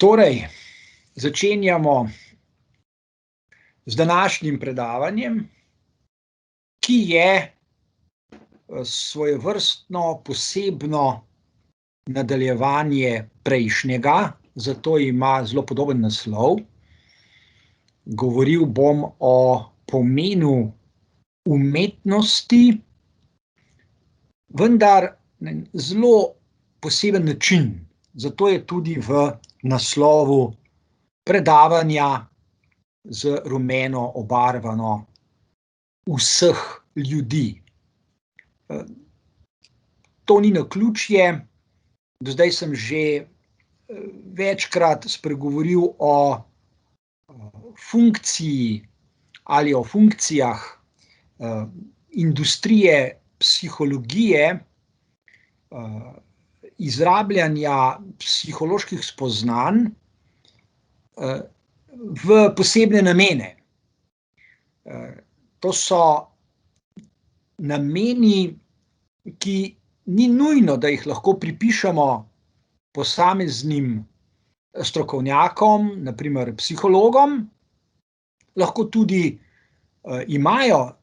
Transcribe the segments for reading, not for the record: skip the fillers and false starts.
Torej, začenjamo z današnjim predavanjem, ki je svojevrstno posebno nadaljevanje prejšnjega, zato ima zelo podoben naslov. Govoril bom o pomenu umetnosti, vendar na zelo poseben način. Zato je tudi v naslovu predavanja z rumeno obarvano vseh ljudi. To ni naključje. Do zdaj sem že večkrat spregovoril o funkciji ali o funkcijah industrije psihologije, izrabljanja psiholoških spoznanj v posebne namene. To so nameni, ki ni nujno, da jih lahko pripišemo posameznim strokovnjakom, na primer psihologom, lahko tudi imajo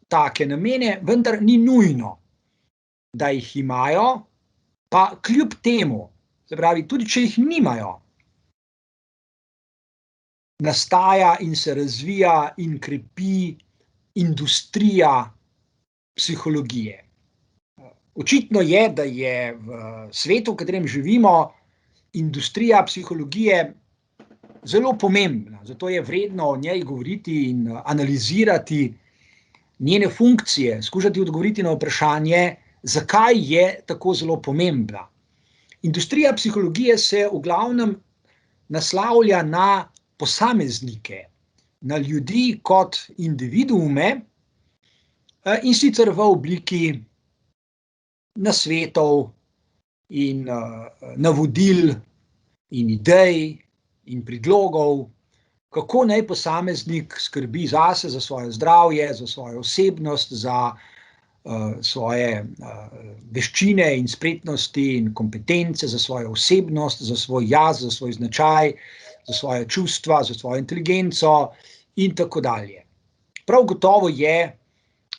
take namene, vendar ni nujno, da jih imajo, pa kljub temu, se pravi, tudi če jih nimajo, nastaja in se razvija in krepi industrija psihologije. Očitno je, da je v svetu, v katerem živimo, industrija psihologije zelo pomembna, zato je vredno o njej govoriti in analizirati njene funkcije, skušati odgovoriti na vprašanje, zakaj je tako zelo pomembna. Industrija psihologije se v glavnem naslavlja na posameznike, na ljudi kot individuume, in sicer v obliki nasvetov in navodil in idej in predlogov, kako naj posameznik skrbi zase, za svoje zdravje, za svojo osebnost, za svoje veščine in spretnosti in kompetence, za svojo osebnost, za svoj jaz, za svoj značaj, za svoje čustva, za svojo inteligenco in tako dalje. Prav gotovo je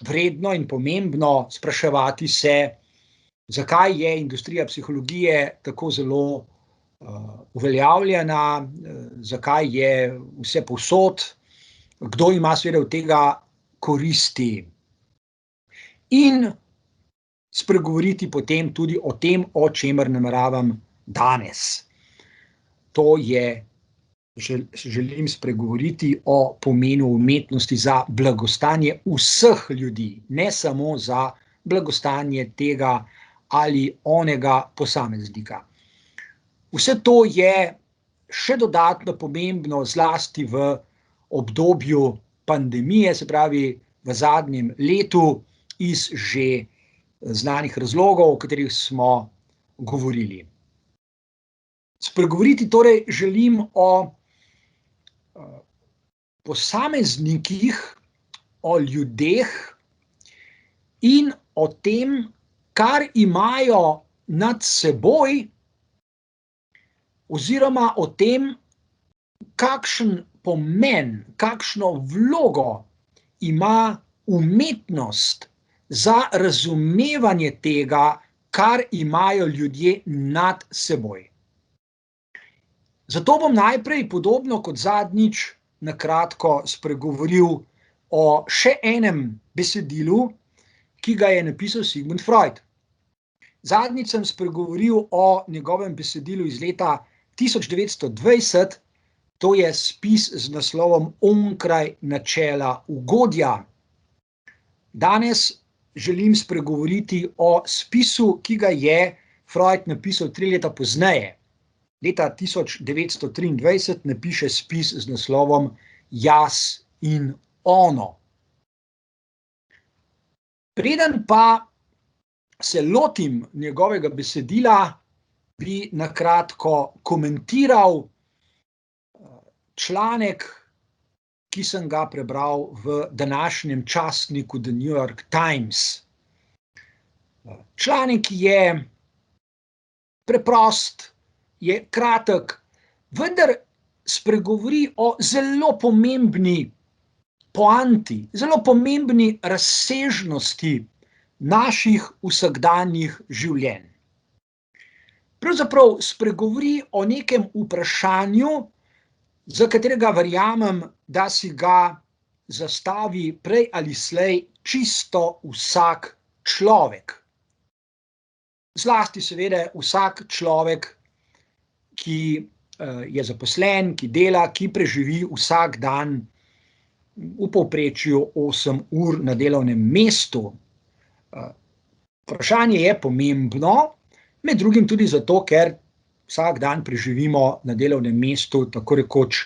vredno in pomembno spraševati se, zakaj je industrija psihologije tako zelo uveljavljena, zakaj je vse povsod, kdo ima seveda od tega koristi. In spregovoriti potem tudi o tem, o čemer nameravam danes. To je, želim spregovoriti o pomenu umetnosti za blagostanje vseh ljudi, ne samo za blagostanje tega ali onega posameznika. Vse to je še dodatno pomembno zlasti v obdobju pandemije, se pravi v zadnjem letu, iz že znanih razlogov, o katerih smo govorili. Spregovoriti torej želim o posameznikih, o ljudeh in o tem, kar imajo nad seboj, oziroma o tem, kakšen pomen, kakšno vlogo ima umetnost za razumevanje tega, kar imajo ljudje nad seboj. Zato bom najprej, podobno kot zadnjič, na kratko spregovoril o še enem besedilu, ki ga je napisal Sigmund Freud. Zadnjič sem spregovoril o njegovem besedilu iz leta 1920, to je spis z naslovom Onkraj načela ugodja. Danes želim spregovoriti o spisu, ki ga je Freud napisal 3 leta pozneje. Leta 1923 napiše spis z naslovom Jaz in ono. Preden pa se lotim njegovega besedila, bi na kratko komentiral članek, ki sem ga prebral v današnjem časniku The New York Times. Članek je preprost, je kratek vendar spregovori o zelo pomembni poanti, zelo pomembni razsežnosti naših vsakdanjih življenj. Pravzaprav spregovori o nekem vprašanju, za katerega verjamem, da si ga zastavi prej ali slej čisto vsak človek. Zlasti seveda vsak človek, ki je zaposlen, ki dela, ki preživi vsak dan v povprečju 8 ur na delovnem mestu. Vprašanje je pomembno, med drugim tudi zato, ker vsak dan preživimo na delovnem mestu tako rekoč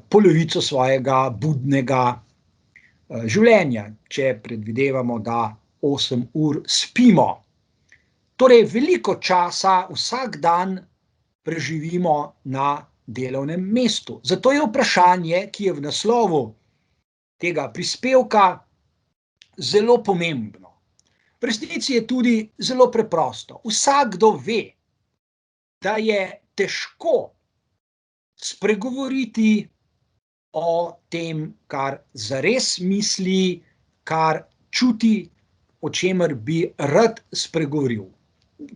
polovico svojega budnega življenja, če predvidevamo, da 8 ur spimo. Torej, veliko časa vsak dan preživimo na delovnem mestu. Zato je vprašanje, ki je v naslovu tega prispevka, zelo pomembno. V resnici je tudi zelo preprosto. Vsakdo ve, da je težko spregovoriti o tem, kar zares misli, kar čuti, o čemer bi rad spregovoril.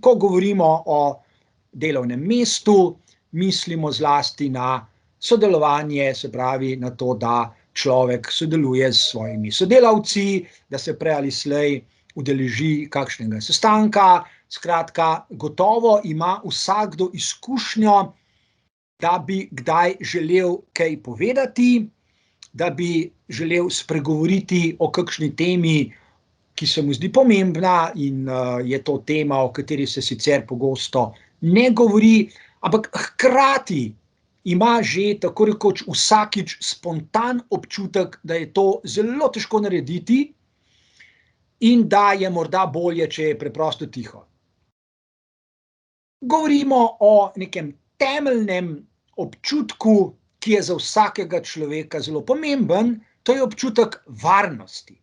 Ko govorimo o delovnem mestu, mislimo zlasti na sodelovanje, se pravi na to, da človek sodeluje s svojimi sodelavci, da se prej ali slej udeleži kakšnega sestanka. Skratka, gotovo ima vsakdo izkušnjo, da bi kdaj želel kaj povedati, da bi želel spregovoriti o kakšni temi, ki se mu zdi pomembna in je to tema, o kateri se sicer pogosto ne govori, ampak hkrati ima že tako rekoč vsakič spontan občutek, da je to zelo težko narediti in da je morda bolje, če je preprosto tiho. Govorimo o nekem temeljnem občutku, ki je za vsakega človeka zelo pomemben, to je občutek varnosti.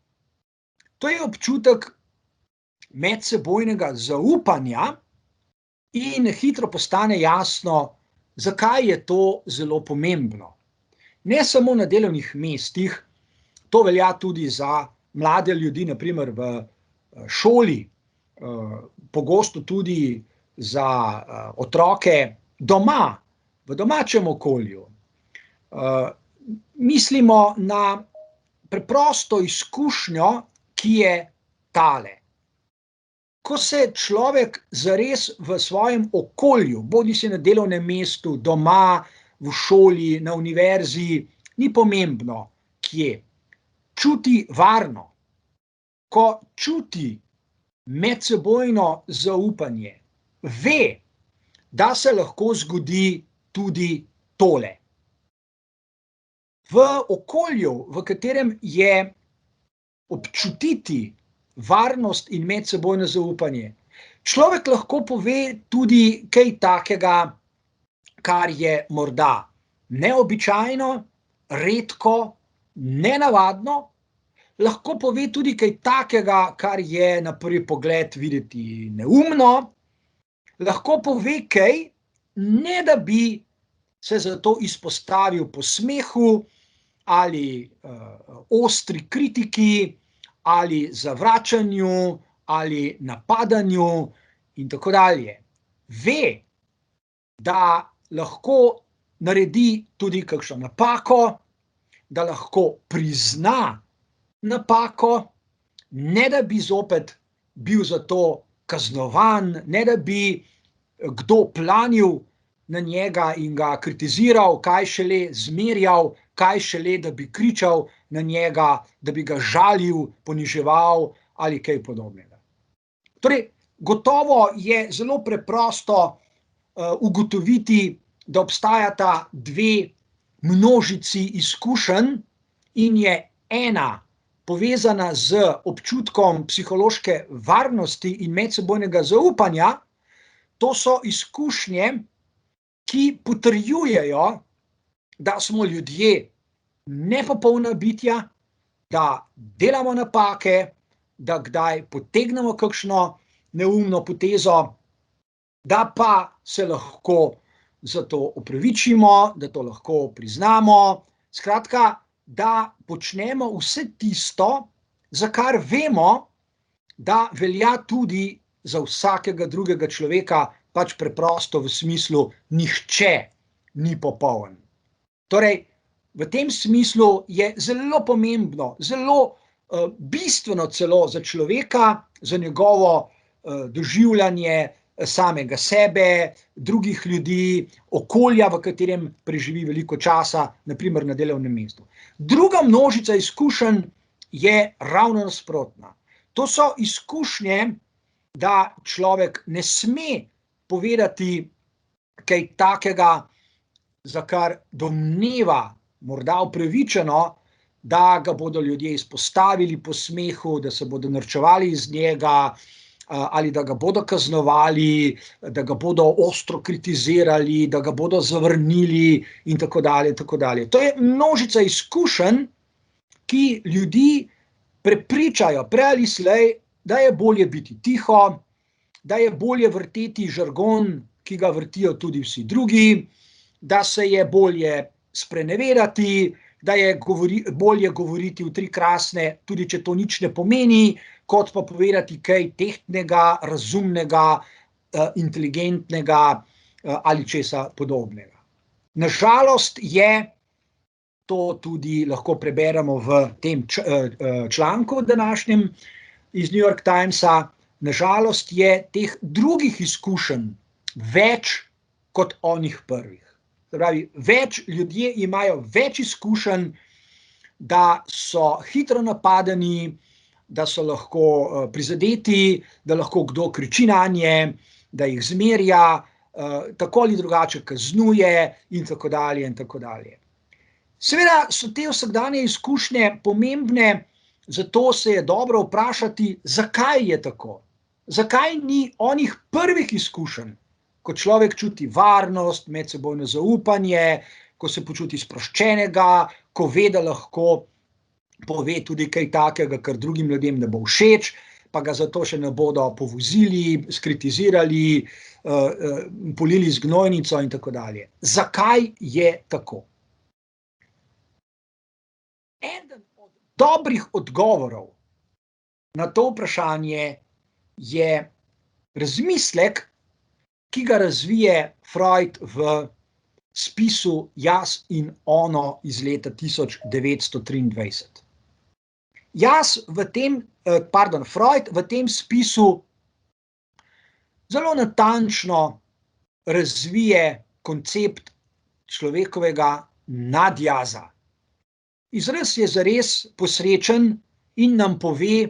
To je občutek medsebojnega zaupanja in hitro postane jasno, zakaj je to zelo pomembno. Ne samo na delovnih mestih, to velja tudi za mlade ljudi, na primer v šoli, pogosto tudi za otroke doma, v domačem okolju. Mislimo na preprosto izkušnjo, ki je tale. Ko se človek zares v svojem okolju, bodisi na delovnem mestu, doma, v šoli, na univerzi, ni pomembno, kje, čuti varno, ko čuti medsebojno zaupanje, ve, da se lahko zgodi tudi tole. V okolju, v katerem je občutiti varnost in medsebojno zaupanje, človek lahko pove tudi kaj takega, kar je morda neobičajno, redko, nenavadno, lahko pove tudi kaj takega, kar je na prvi pogled videti neumno, lahko pove kaj, ne da bi se zato izpostavil posmehu ali ostri kritiki ali zavračanju ali napadanju in tako dalje. Ve, da lahko naredi tudi kakšno napako, da lahko prizna napako, ne da bi zopet bil za to kaznovan, ne da bi kdo planil na njega in ga kritiziral, kaj šele zmerjal, kaj šele, da bi kričal na njega, da bi ga žalil, poniževal ali kaj podobnega. Torej, gotovo je zelo preprosto ugotoviti, da obstajata dve množici izkušenj in je ena povezana z občutkom psihološke varnosti in medsebojnega zaupanja. To so izkušnje, ki potrjujejo, da smo ljudje nepopolna bitja, da delamo napake, da kdaj potegnemo kakšno neumno potezo, da pa se lahko za to opravičimo, da to lahko priznamo. Skratka, da počnemo vse tisto, za kar vemo, da velja tudi za vsakega drugega človeka, pač preprosto v smislu nihče ni popoln. Torej, v tem smislu je zelo pomembno, zelo bistveno celo za človeka, za njegovo doživljanje samega sebe, drugih ljudi, okolja, v katerem preživi veliko časa, na primer na delovnem mestu. Druga množica izkušenj je ravno nasprotna. To so izkušnje, da človek ne sme povedati kaj takega, za kar domneva, morda upravičeno, da ga bodo ljudje izpostavili po smehu, da se bodo norčevali iz njega, ali da ga bodo kaznovali, da ga bodo ostro kritizirali, da ga bodo zavrnili in tako dalje, tako dalje. To je množica izkušenj, ki ljudi prepričajo prej ali slej, da je bolje biti tiho, da je bolje vrteti žargon, ki ga vrtijo tudi vsi drugi, da se je bolje sprenevedati, da je bolje govoriti v tri krasne, tudi če to nič ne pomeni, kot pa povedati kaj tehtnega, razumnega, inteligentnega ali česa podobnega. Nažalost je, to tudi lahko preberemo v tem članku današnjem iz New York Timesa, nažalost je teh drugih izkušenj več kot onih prvih. Se pravi, ljudje imajo več izkušenj, da so hitro napadeni, da so lahko prizadeti, da lahko kdo kriči nanje, da jih zmerja, tako ali drugače kaznuje in tako dalje in tako dalje. Seveda so te vsakdanje izkušnje pomembne, zato se je dobro vprašati, zakaj je tako. Zakaj ni onih prvih izkušenj, ko človek čuti varnost, medsebojno zaupanje, ko se počuti sproščenega, ko ve, da lahko pove tudi kaj takega, kar drugim ljudem ne bo všeč, pa ga zato še ne bodo povozili, skritizirali, polili z gnojnico in tako dalje. Zakaj je tako? Eden od dobrih odgovorov na to vprašanje je razmislek, ki ga razvije Freud v spisu Jaz in ono iz leta 1923. Freud v tem spisu zelo natančno razvije koncept človekovega nadjaza. Izraz je zares posrečen in nam pove,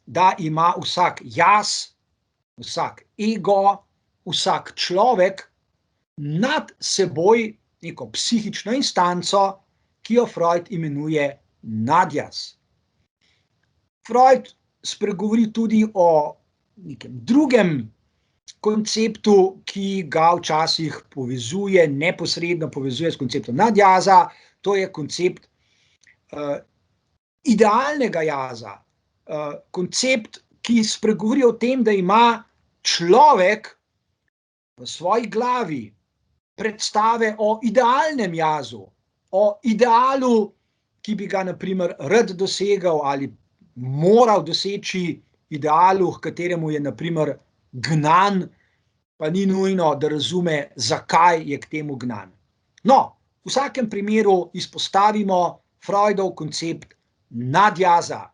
da ima vsak jaz, vsak ego, vsak človek nad seboj neko psihično instanco, ki jo Freud imenuje nadjaz. Freud spregovori tudi o nekem drugem konceptu, ki ga včasih povezuje, neposredno povezuje s konceptom nadjaza, to je koncept idealnega jaza, koncept, ki spregovori o tem, da ima človek v svoji glavi predstave o idealnem jazu, o idealu, ki bi ga na primer rad dosegal ali moral doseči, idealu, h kateremu je na primer gnan, pa ni nujno, da razume, zakaj je k temu gnan. No, v vsakem primeru izpostavimo Freudov koncept nadjaza.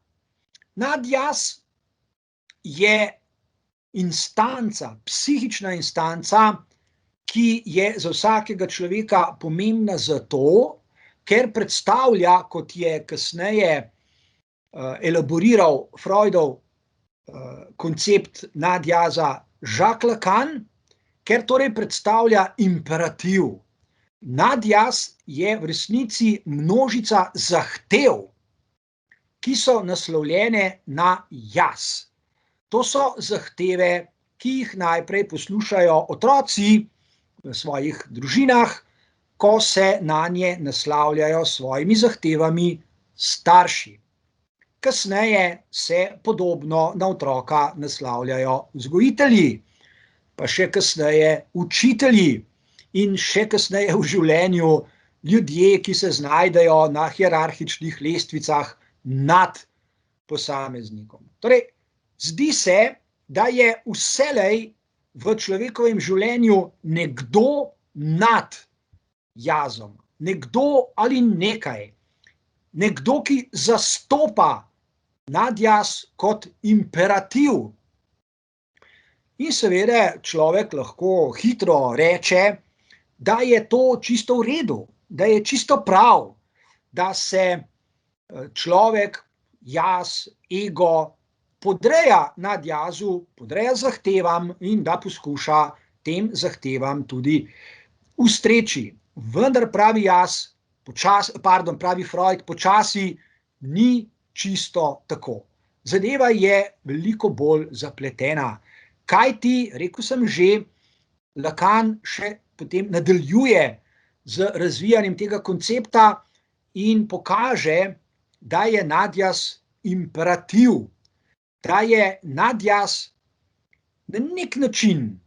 Nadjaz je instanca, psihična instanca, ki je za vsakega človeka pomembna zato, ker predstavlja, kot je kasneje elaboriral Freudov koncept nadjaza Jacques Lacan, ker torej predstavlja imperativ. Nadjaz je v resnici množica zahtev, ki so naslovljene na jaz. To so zahteve, ki jih najprej poslušajo otroci v svojih družinah, ko se nanje naslavljajo s svojimi zahtevami starši. Kasneje se podobno na otroka naslavljajo vzgojitelji, pa še kasneje učitelji. in še kasneje v življenju ljudje, ki se znajdejo na hierarhičnih lestvicah nad posameznikom. Torej, zdi se, da je vselej v človekovem življenju nekdo nad jazom, nekdo ali nekaj, nekdo, ki zastopa nadjaz kot imperativ. In seveda človek lahko hitro reče, da je to čisto v redu, da je čisto prav, da se človek, jaz, ego podreja nadjazu, podreja zahtevam in da poskuša tem zahtevam tudi ustreči. Vendar pravi pravi Freud, počasi ni čisto tako. Zadeva je veliko bolj zapletena. Kajti, rekel sem že, Lacan še potem nadaljuje z razvijanjem tega koncepta in pokaže, da je nadjaz imperativ, da je nadjaz na nek način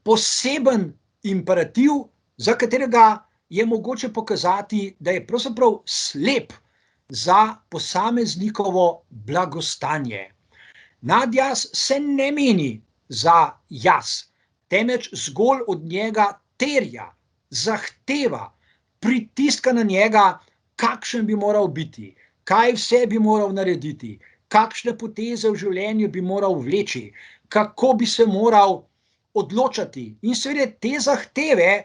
poseben imperativ, za katerega je mogoče pokazati, da je pravzaprav slep za posameznikovo blagostanje. Nadjaz se ne meni za jaz, temveč zgolj od njega terja, zahteva, pritiska na njega, kakšen bi moral biti, kaj vse bi moral narediti, kakšne poteze v življenju bi moral vleči, kako bi se moral odločati. In seveda te zahteve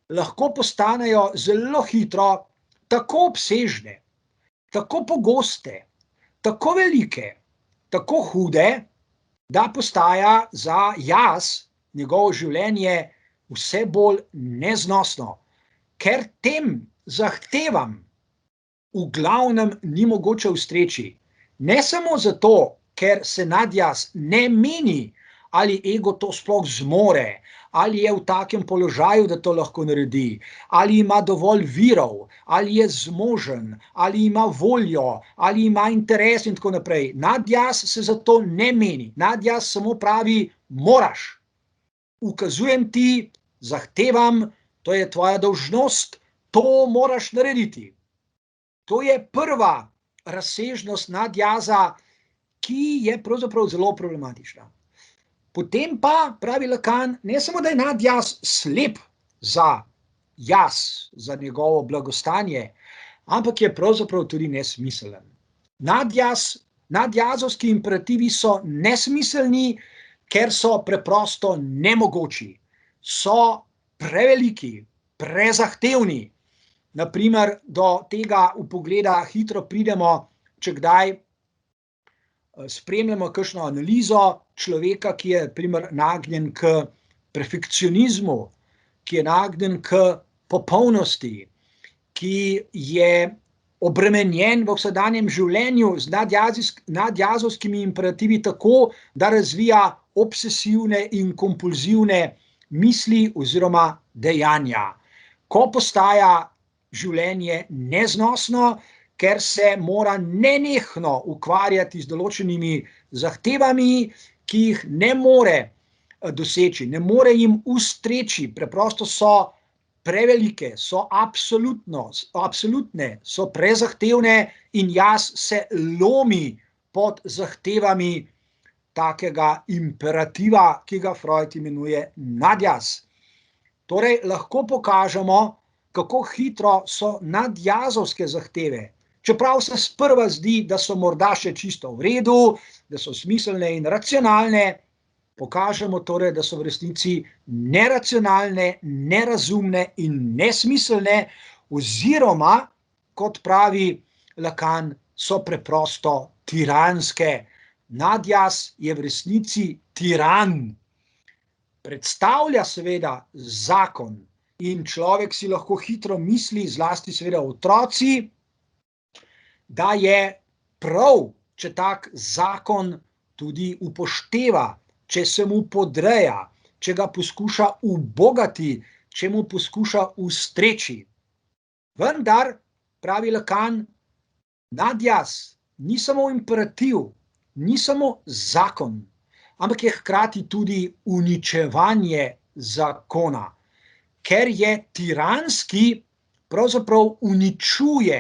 lahko postanejo zelo hitro tako obsežne, tako pogoste, tako velike, tako hude, da postaja za jaz njegovo življenje vse bolj neznosno, ker tem zahtevam v glavnem ni mogoče ustreči. Ne samo zato, ker se nadjaz ne meni, ali ego to sploh zmore, ali je v takem položaju, da to lahko naredi, ali ima dovolj virov, ali je zmožen, ali ima voljo, ali ima interes in tako naprej. Nadjaz se za to ne meni. Nadjaz samo pravi, moraš. Ukazujem ti, zahtevam, to je tvoja dolžnost, to moraš narediti. To je prva razsežnost nadjaza, ki je pravzaprav zelo problematična. Potem pa, pravi Lacan, ne samo, da je nadjaz slep za jaz, za njegovo blagostanje, ampak je pravzaprav tudi nesmiselen. Nadjazovski imperativi so nesmiselni, ker so preprosto nemogoči, so preveliki, prezahtevni. Naprimer, do tega vpogleda hitro pridemo, če kdaj spremljamo kakšno analizo človeka, ki je primer nagnjen k perfekcionizmu, ki je nagnjen k popolnosti, ki je obremenjen v vsakdanjem življenju z nadjazovskimi imperativi tako, da razvija obsesivne in kompulzivne misli oziroma dejanja. Ko postaja življenje neznosno, ker se mora nenehno ukvarjati z določenimi zahtevami, ki jih ne more doseči, ne more jim ustreči, preprosto so prevelike, so absolutne, so prezahtevne in jaz se lomi pod zahtevami takega imperativa, ki ga Freud imenuje nadjaz. Torej, lahko pokažemo, kako hitro so nadjazovske zahteve, čeprav se sprva zdi, da so morda še čisto v redu, da so smiselne in racionalne, pokažemo torej, da so v resnici neracionalne, nerazumne in nesmiselne, oziroma, kot pravi Lacan, so preprosto tiranske. Nadjaz je v resnici tiran. Predstavlja seveda zakon in človek si lahko hitro misli, zlasti seveda otroci, da je prav, če tak zakon tudi upošteva, če se mu podreja, če ga poskuša ubogati, če mu poskuša ustreči. Vendar, pravi Lacan, nadjaz ni samo imperativ, ni samo zakon, ampak je hkrati tudi uničevanje zakona. ker je tiranski, pravzaprav uničuje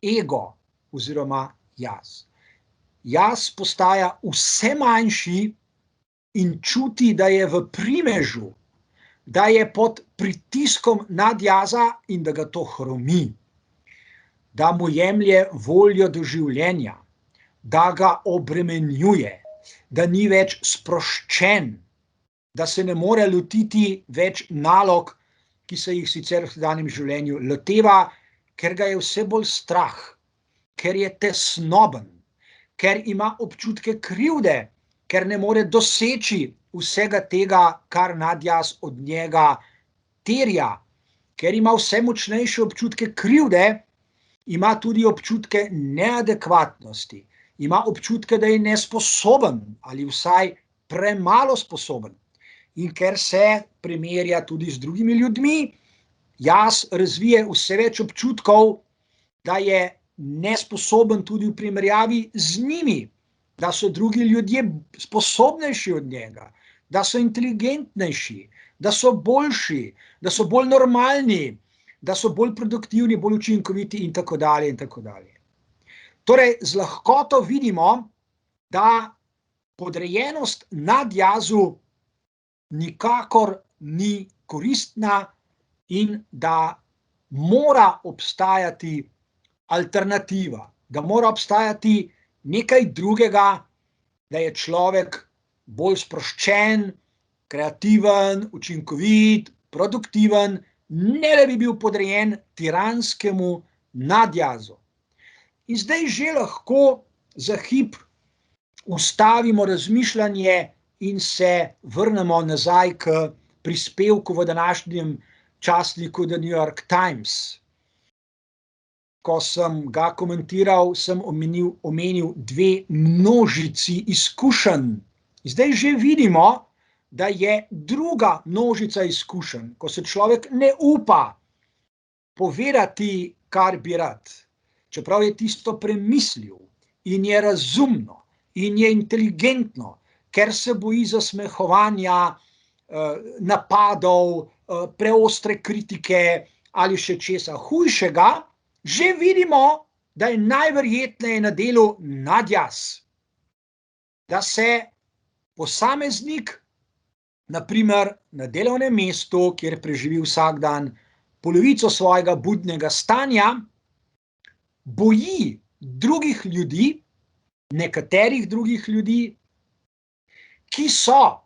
ego oziroma jaz. Jaz postaja vse manjši in čuti, da je v primežu, da je pod pritiskom nadjaza in da ga to hromi, da mu jemlje voljo do življenja, da ga obremenjuje, da ni več sproščen, da se ne more lotiti več nalog, ki se jih sicer v vsakdanjem življenju loteva, ker ga je vse bolj strah, ker je tesnoben, ker ima občutke krivde, ker ne more doseči vsega tega, kar nadjaz od njega terja, ker ima vse močnejše občutke krivde, ima tudi občutke neadekvatnosti, ima občutke, da je nesposoben ali vsaj premalo sposoben. In ker se primerja tudi z drugimi ljudmi, jaz razvije vse več občutkov, da je nesposoben tudi v primerjavi z njimi, da so drugi ljudje sposobnejši od njega, da so inteligentnejši, da so boljši, da so bolj normalni, da so bolj produktivni, bolj učinkoviti in tako dalje in tako dalje. Torej, z lahkoto vidimo, da podrejenost nadjazu nikakor ni koristna in da mora obstajati alternativa, da mora obstajati nekaj drugega, da je človek bolj sproščen, kreativen, učinkovit, produktiven, ne da bi bil podrejen tiranskemu nadjazu. In zdaj že lahko za hip ustavimo razmišljanje in se vrnemo nazaj k prispevku v današnjem časniku The New York Times. Ko sem ga komentiral, sem omenil dve množici izkušenj. Zdaj že vidimo, da je druga množica izkušenj, ko se človek ne upa povedati, kar bi rad, čeprav je tisto premislil in je razumno in je inteligentno, ker se boji zasmehovanja, napadov, preostre kritike ali še česa hujšega, že vidimo, da je najverjetneje na delu nadjaz, da se posameznik, na primer na delovnem mestu, kjer preživi vsak dan polovico svojega budnega stanja, boji drugih ljudi, nekaterih drugih ljudi, ki so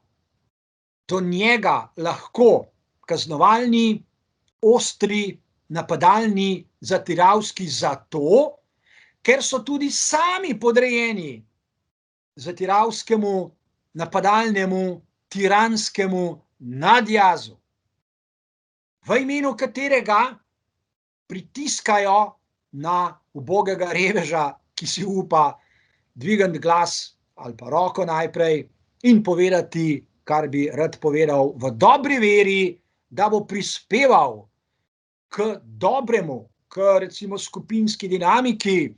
do njega lahko kaznovalni, ostri, napadalni, zatiralski zato, ker so tudi sami podrejeni zatiralskemu, napadalnemu, tiranskemu nadjazu, v imenu katerega pritiskajo na ubogega reveža, ki si upa dvigniti glas ali pa roko najprej in povedati, kar bi rad povedal v dobri veri, da bo prispeval k dobremu, k recimo skupinski dinamiki,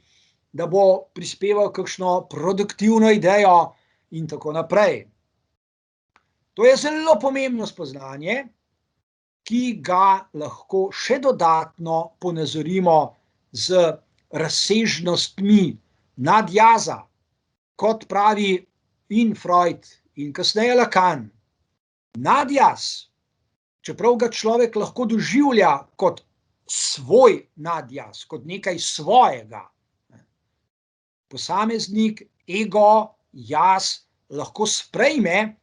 da bo prispeval kakšno produktivno idejo in tako naprej. To je zelo pomembno spoznanje, ki ga lahko še dodatno ponazorimo z razsežnostmi nadjaza, kot pravi in Freud in kasneje Lacan. Nadjaz, čeprav ga človek lahko doživlja kot svoj nadjaz, kot nekaj svojega, posameznik, ego, jaz lahko sprejme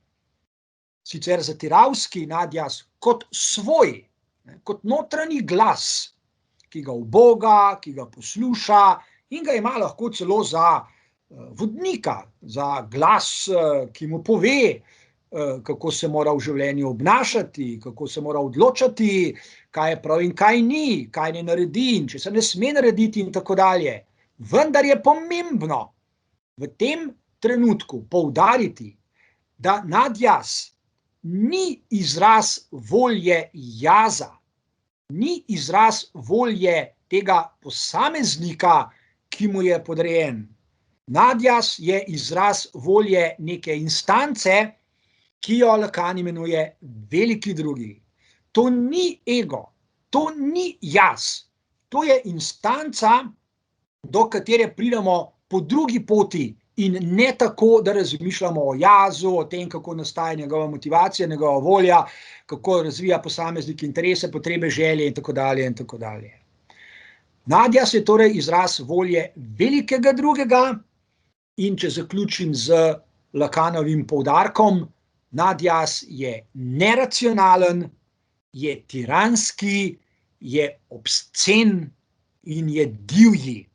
sicer zatiralski nadjaz kot svoj, kot notranji glas, ki ga uboga, ki ga posluša in ga ima lahko celo za vodnika, za glas, ki mu pove, kako se mora v življenju obnašati, kako se mora odločati, kaj je prav in kaj ni, kaj ne naredi in če se ne sme narediti in tako dalje. Vendar je pomembno v tem trenutku poudariti, da nadjaz ni izraz volje jaza, ni izraz volje tega posameznika, ki mu je podrejen. Nadjaz je izraz volje neke instance, ki jo Lacan imenuje veliki drugi. to ni ego, to ni jaz, to je instanca, do katere pridemo po drugi poti in ne tako, da razmišljamo o jazu, o tem, kako nastaja njegova motivacija, njegova volja, kako razvija posameznik interese, potrebe, želje in tako dalje in tako dalje. Nadjaz je torej izraz volje velikega drugega in če zaključim z Lakanovim poudarkom, nadjaz je neracionalen, je tiranski, je obscen in je divji.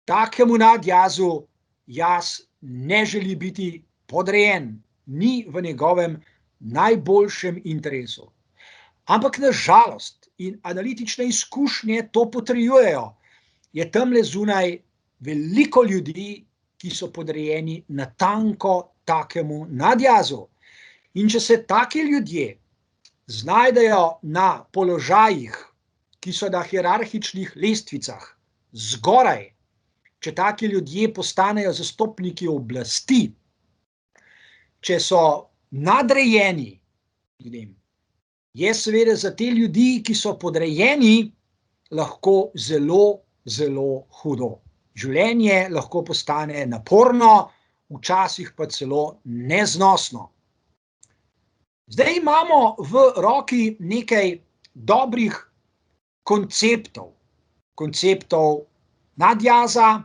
Takemu nadjazu jaz ne želi biti podrejen, ni v njegovem najboljšem interesu. Ampak na žalost in analitične izkušnje to potrjujejo, je tamle zunaj veliko ljudi, ki so podrejeni natanko takemu nadjazu. In če se taki ljudje znajdejo na položajih, ki so na hierarhičnih lestvicah, zgoraj, če taki ljudje postanejo zastopniki oblasti, če so nadrejeni ljudem, je seveda za te ljudi, ki so podrejeni, lahko zelo, zelo hudo. Življenje lahko postane naporno, včasih pa celo neznosno. Zdaj imamo v roki nekaj dobrih konceptov nadjaza,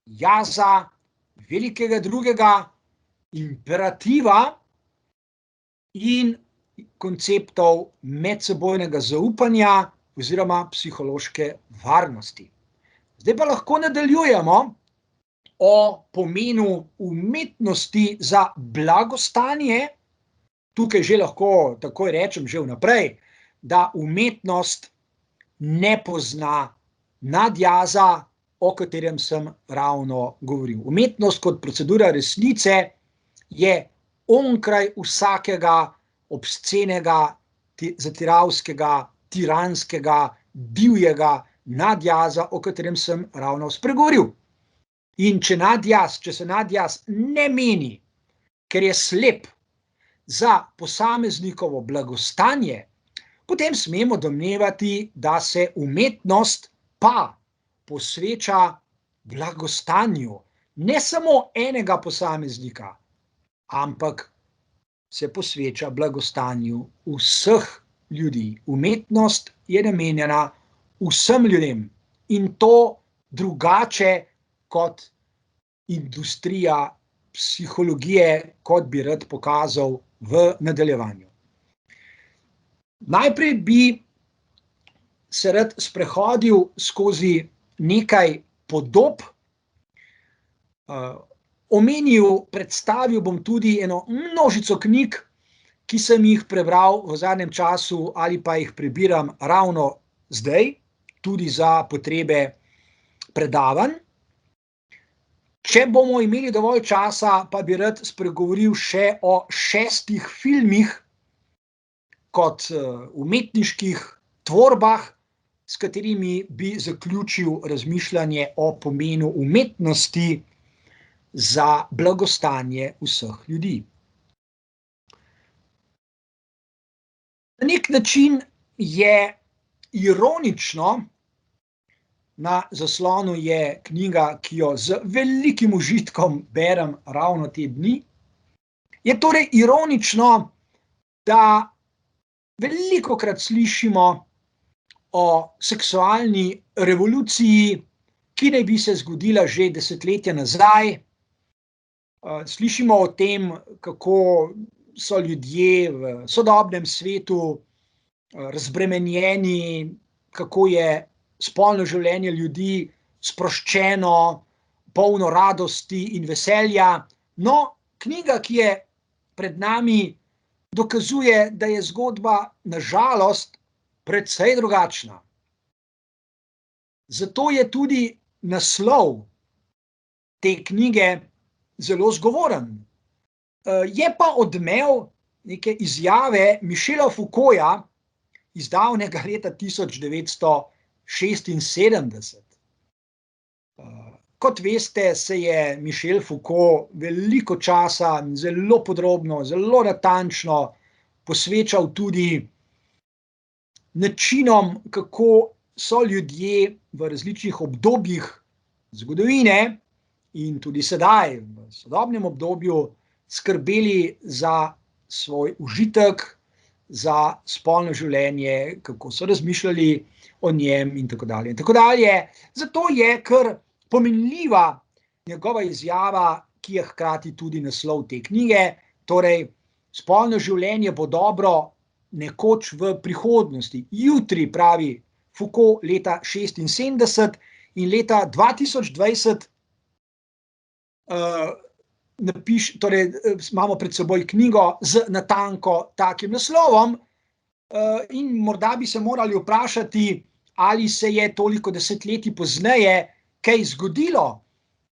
jaza, velikega drugega, imperativa in konceptov medsebojnega zaupanja oziroma psihološke varnosti. Zdaj pa lahko nadaljujemo o pomenu umetnosti za blagostanje. Tukaj že lahko takoj rečem že vnaprej, da umetnost ne pozna nadjaza, o katerem sem ravno govoril. Umetnost kot procedura resnice je onkraj vsakega obscenega, zatiravskega, tiranskega, divjega nadjaza, o katerem sem ravno spregovoril. In če se nadjaz ne meni, ker je slep za posameznikovo blagostanje, potem smemo domnevati, da se umetnost pa posveča blagostanju ne samo enega posameznika, ampak se posveča blagostanju vseh ljudi. Umetnost je namenjena vsem ljudem in to drugače kot industrija psihologije, kot bi rad pokazal v nadaljevanju. Najprej bi se rad sprehodil skozi nekaj podob. Predstavil bom tudi eno množico knjig, ki sem jih prebral v zadnjem času ali pa jih prebiram ravno zdaj, tudi za potrebe predavanj. Če bomo imeli dovolj časa, pa bi rad spregovoril še o 6 filmih kot umetniških tvorbah, s katerimi bi zaključil razmišljanje o pomenu umetnosti za blagostanje vseh ljudi. Na nek način je ironično, na zaslonu je knjiga, ki jo z velikim užitkom berem ravno te dni, je torej ironično, da velikokrat slišimo o seksualni revoluciji, ki naj bi se zgodila že desetletja nazaj. Slišimo o tem, kako so ljudje v sodobnem svetu razbremenjeni, kako je spolno življenje ljudi sproščeno, polno radosti in veselja. No, knjiga, ki je pred nami, dokazuje, da je zgodba na žalost precej drugačna. Zato je tudi naslov te knjige zelo zgovoren. Je pa odmev neke izjave Michela Foucaulta iz davnega leta 1976. Kot veste, se je Michel Foucault veliko časa, zelo podrobno, zelo natančno posvečal tudi načinom, kako so ljudje v različnih obdobjih zgodovine in tudi sedaj, v sodobnem obdobju, skrbeli za svoj užitek, za spolno življenje, kako so razmišljali o njem in tako dalje in tako dalje. Zato je kar pomenljiva njegova izjava, ki je hkrati tudi naslov te knjige, torej spolno življenje bo dobro nekoč v prihodnosti. Jutri, pravi Foucault leta 1976 in leta 2020 torej imamo pred seboj knjigo z natanko takim naslovom in morda bi se morali vprašati, ali se je toliko desetletij pozneje kaj zgodilo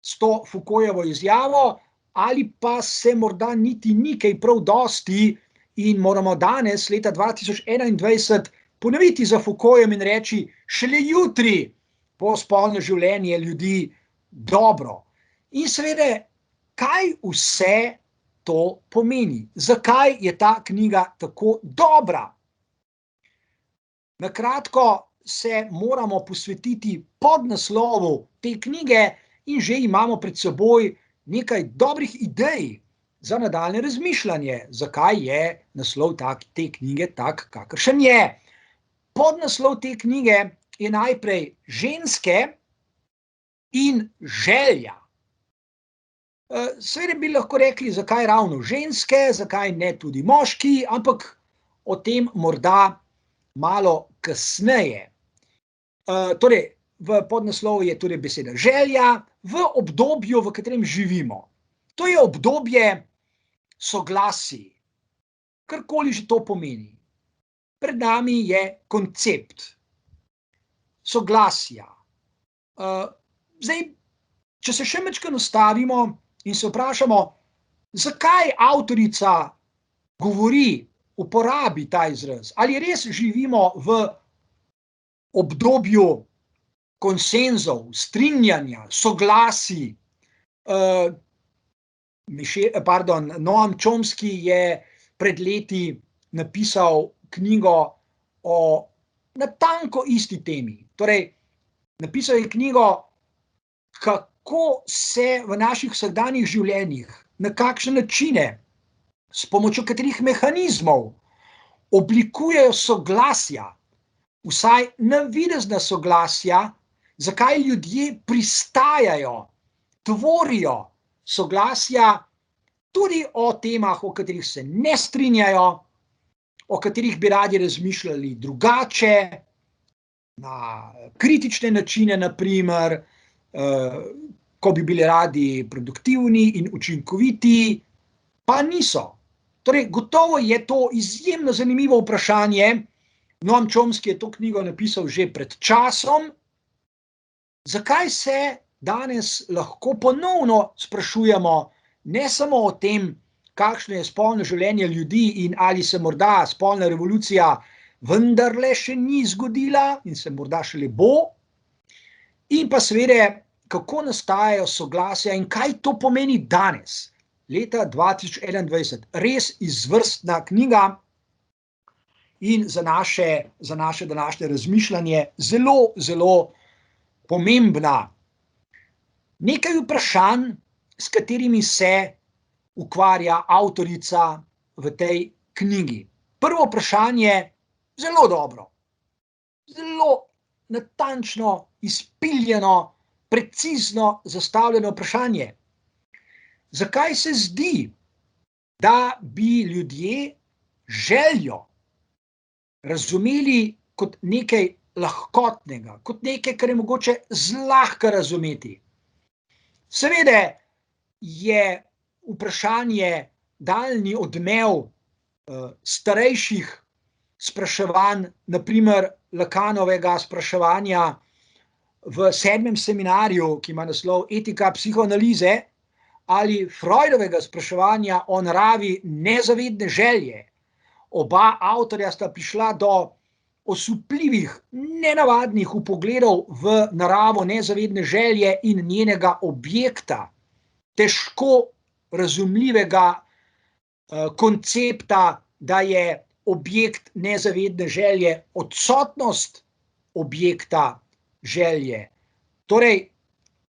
s to Foucaultovo izjavo, ali pa se morda niti ni kaj prav dosti in moramo danes, leta 2021, ponoviti za Foucaultom in reči, šele jutri bo spolno življenje ljudi dobro. In seveda, kaj vse to pomeni? Zakaj je ta knjiga tako dobra? Na kratko se moramo posvetiti podnaslovu te knjige in že imamo pred seboj nekaj dobrih idej za nadaljnje razmišljanje, zakaj je naslov te knjige tak, kakršen je. Podnaslov te knjige je najprej Ženske in želja. Seveda bi lahko rekli, zakaj ravno ženske, zakaj ne tudi moški, ampak o tem morda malo kasneje. Torej, v podnaslovu je torej beseda želja v obdobju, v katerem živimo. To je obdobje soglasij, karkoli že to pomeni. Pred nami je koncept soglasja. Zdaj, če se še majčkeno ustavimo in se vprašamo, zakaj avtorica govori, uporabi ta izraz, ali res živimo v obdobju konsenzov, strinjanja, soglasij. Noam Chomsky je pred leti napisal knjigo o natanko isti temi. Torej, napisal je knjigo, kako se v naših vsakdanjih življenjih, na kakšne načine, s pomočjo katerih mehanizmov oblikujejo soglasja, vsaj navidezna soglasja, zakaj ljudje pristajajo, tvorijo soglasja tudi o temah, o katerih se ne strinjajo, o katerih bi radi razmišljali drugače, na kritične načine, na primer, ko bi bili radi produktivni in učinkoviti, pa niso. Torej, gotovo je to izjemno zanimivo vprašanje. Noam Chomsky je to knjigo napisal že pred časom. Zakaj se danes lahko ponovno sprašujemo ne samo o tem, kakšno je spolno življenje ljudi in ali se morda spolna revolucija vendarle še ni zgodila in se morda šele bo, in pa seveda, kako nastajajo soglasja in kaj to pomeni danes, leta 2021. Res izvrstna knjiga in za naše današnje razmišljanje zelo, zelo pomembna. Nekaj vprašanj, s katerimi se ukvarja avtorica v tej knjigi. Prvo vprašanje, zelo dobro, zelo natančno, izpiljeno, precizno zastavljeno vprašanje. Zakaj se zdi, da bi ljudje željo razumeli kot nekaj lahkotnega, kot nekaj, kar je mogoče zlahka razumeti? Seveda je vprašanje daljni odmev starejših spraševanj, na primer Lacanovega spraševanja v 7. seminarju, ki ima naslov Etika psihoanalize, ali Freudovega spraševanja o naravi nezavedne želje. Oba avtorja sta prišla do osupljivih, nenavadnih vpogledov v naravo nezavedne želje in njenega objekta, težko razumljivega koncepta, da je objekt nezavedne želje odsotnost objekta želje? Torej,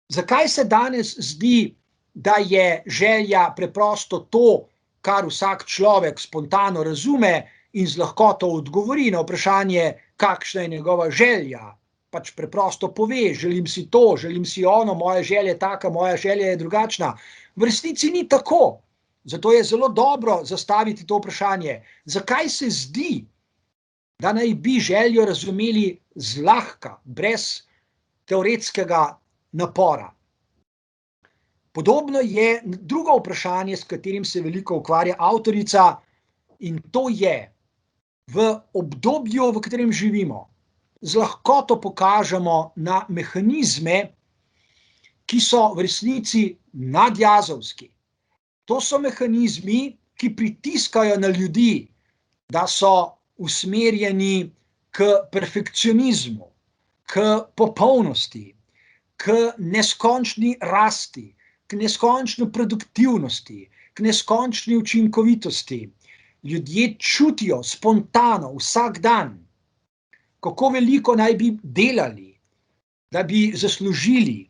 zakaj se danes zdi, da je želja preprosto to, kar vsak človek spontano razume in z lahkoto odgovori na vprašanje, kakšna je njegova želja? Pač preprosto pove, želim si to, želim si ono, moja želja je taka, moja želja je drugačna. V resnici ni tako. Zato je zelo dobro zastaviti to vprašanje. Zakaj se zdi, da naj bi željo razumeli zlahka, brez teoretskega napora? Podobno je drugo vprašanje, s katerim se veliko ukvarja avtorica, in to je, v obdobju, v katerem živimo, z lahkoto pokažemo na mehanizme, ki so v resnici nadjazovski. To so mehanizmi, ki pritiskajo na ljudi, da so usmerjeni k perfekcionizmu, k popolnosti, k neskončni rasti, k neskončni produktivnosti, k neskončni učinkovitosti. Ljudje čutijo spontano vsak dan, kako veliko naj bi delali, da bi zaslužili,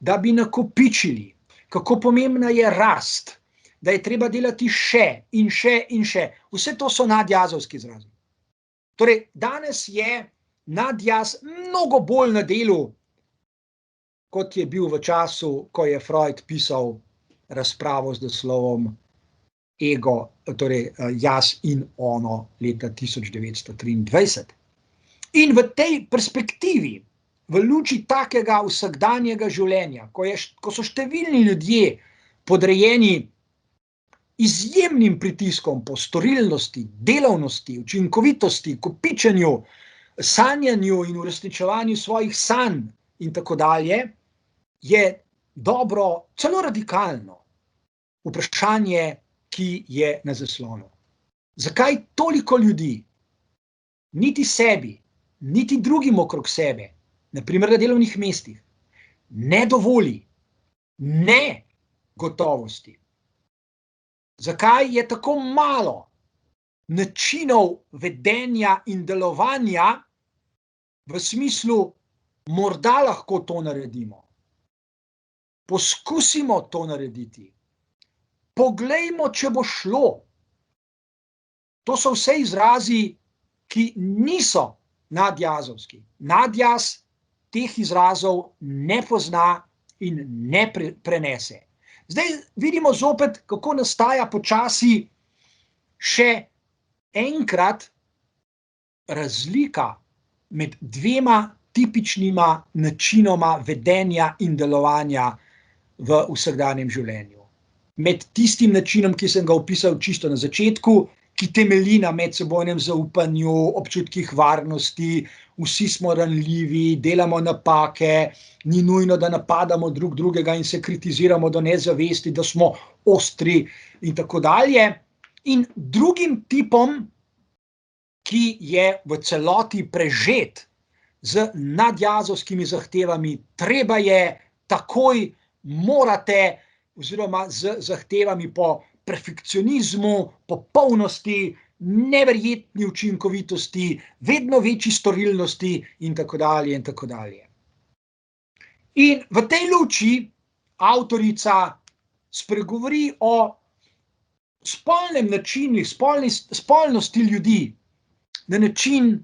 da bi nakopičili, kako pomembna je rast, da je treba delati še in še in še. Vse to so nadjazovski izrazi. Torej, danes je nadjaz mnogo bolj na delu, kot je bil v času, ko je Freud pisal razpravo z naslovom Ego, torej jaz in ono leta 1923. In v tej perspektivi, v luči takega vsakdanjega življenja, ko so številni ljudje podrejeni izjemnim pritiskom po storilnosti, delavnosti, učinkovitosti, kopičenju, sanjanju in uresničevanju svojih sanj in tako dalje, je dobro, celo radikalno vprašanje, ki je na zaslonu. Zakaj toliko ljudi niti sebi, niti drugim okrog sebe, na primer na delovnih mestih, ne dovoli ne gotovosti? Zakaj je tako malo načinov vedenja in delovanja v smislu, morda lahko to naredimo, poskusimo to narediti, poglejmo, če bo šlo? To so vse izrazi, ki niso nadjazovski. Nadjaz teh izrazov ne pozna in ne prenese. Zdaj vidimo zopet, kako nastaja počasi še enkrat razlika med dvema tipičnima načinoma vedenja in delovanja v vsakdanjem življenju. Med tistim načinom, ki sem ga opisal čisto na začetku, ki temelji na medsebojnem zaupanju, občutkih varnosti, vsi smo ranljivi, delamo napake, ni nujno, da napadamo drug drugega in se kritiziramo do nezavesti, da smo ostri in tako dalje. In drugim tipom, ki je v celoti prežet z nadjazovskimi zahtevami, treba je, takoj morate, oziroma z zahtevami po perfekcionizmu, popolnosti, neverjetni učinkovitosti, vedno večji storilnosti in tako dalje in tako dalje. In v tej luči avtorica spregovori o spolnem načinu, spolnosti ljudi na način,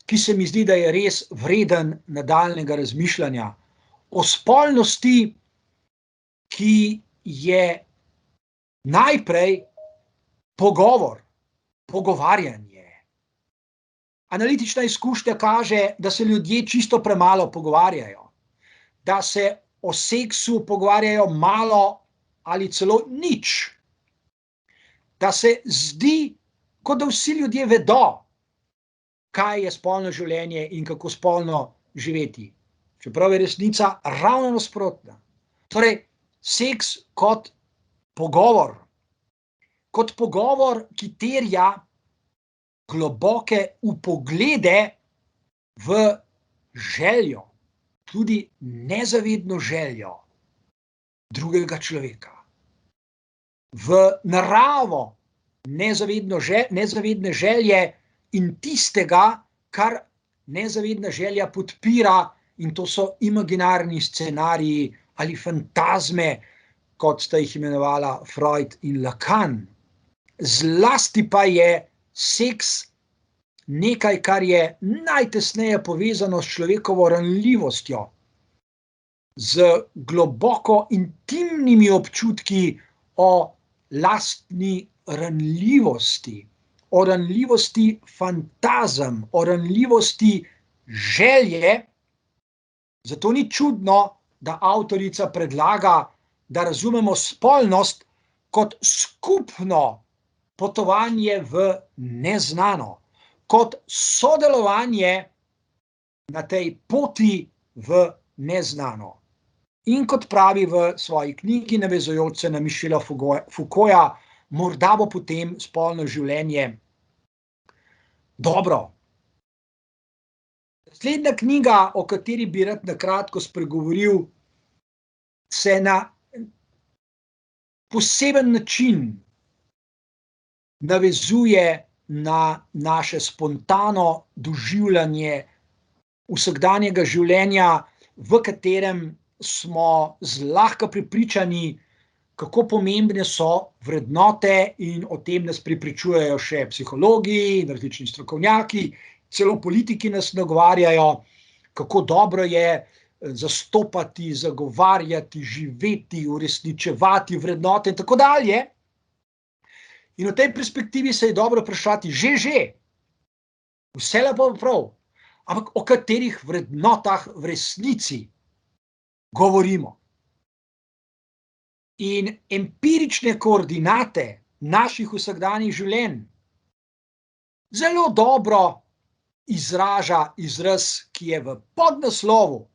ki se mi zdi, da je res vreden nadaljnjega razmišljanja. O spolnosti, ki je najprej pogovor, pogovarjanje. Analitična izkušnja kaže, da se ljudje čisto premalo pogovarjajo, da se o seksu pogovarjajo malo ali celo nič, da se zdi, kot da vsi ljudje vedo, kaj je spolno življenje in kako spolno živeti. Čeprav je resnica ravno nasprotna. Torej, seks kot pogovor, ki terja globoke vpoglede v željo, tudi nezavedno željo drugega človeka, v naravo nezavedne želje in tistega, kar nezavedna želja podpira, in to so imaginarni scenariji ali fantazme, kot sta jih imenovala Freud in Lacan. Zlasti pa je seks nekaj, kar je najtesneje povezano s človekovo ranljivostjo, z globoko intimnimi občutki o lastni ranljivosti, o ranljivosti fantazem, o ranljivosti želje. Zato ni čudno, da avtorica predlaga, da razumemo spolnost kot skupno potovanje v neznano, kot sodelovanje na tej poti v neznano. In kot pravi v svoji knjigi, navezujoč se na Michela Foucaulta, morda bo potem spolno življenje dobro. Naslednja knjiga, o kateri bi rad na kratko spregovoril, se na poseben način navezuje na naše spontano doživljanje vsakdanjega življenja, v katerem smo zlahka prepričani, kako pomembne so vrednote, in o tem nas prepričujejo še psihologi in različni strokovnjaki, celo politiki nas nagovarjajo, kako dobro je zastopati, zagovarjati, živeti, uresničevati vrednote in tako dalje. In v tej perspektivi se je dobro vprašati, vse lepo prav, ampak o katerih vrednotah v resnici govorimo. In empirične koordinate naših vsakdanjih življenj zelo dobro izraža izraz, ki je v podnaslovu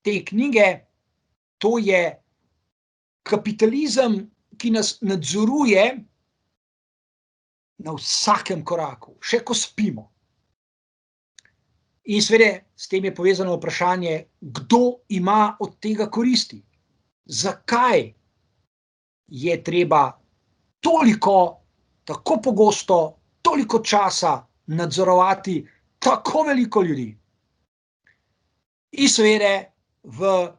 te knjige, to je kapitalizem, ki nas nadzoruje na vsakem koraku, še ko spimo. In seveda s tem je povezano vprašanje, kdo ima od tega koristi? Zakaj je treba toliko, tako pogosto, toliko časa nadzorovati tako veliko ljudi? In seveda v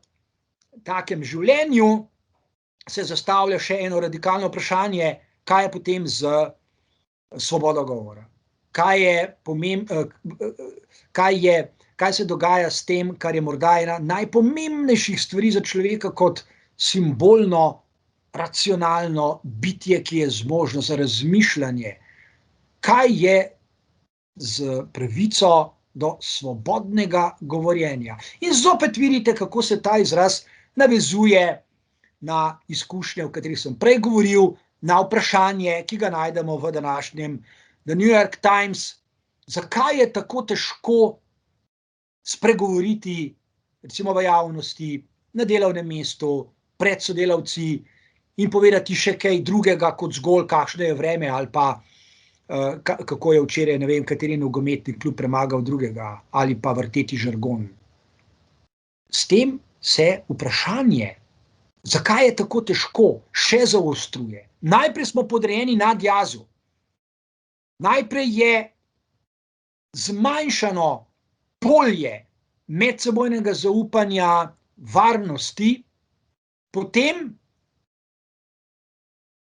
takem življenju se zastavlja še eno radikalno vprašanje, kaj je potem z svobodo govora. Kaj se dogaja s tem, kar je morda ena najpomembnejših stvari za človeka kot simbolno, racionalno bitje, ki je zmožno za razmišljanje. Kaj je z pravico do svobodnega govorjenja? In zopet vidite, kako se ta izraz navezuje na izkušnje, o katerih sem prej govoril, na vprašanje, ki ga najdemo v današnjem The New York Times. Zakaj je tako težko spregovoriti, recimo v javnosti, na delovnem mestu, pred sodelavci in povedati še kaj drugega kot zgolj, kakšno je vreme ali pa kako je včeraj, ne vem, kateri nogometni klub premagal drugega ali pa vrteti žargon. S tem se vprašanje, zakaj je tako težko, še zaostruje. Najprej smo podrejeni nadjazu. Najprej je zmanjšano polje medsebojnega zaupanja, varnosti, potem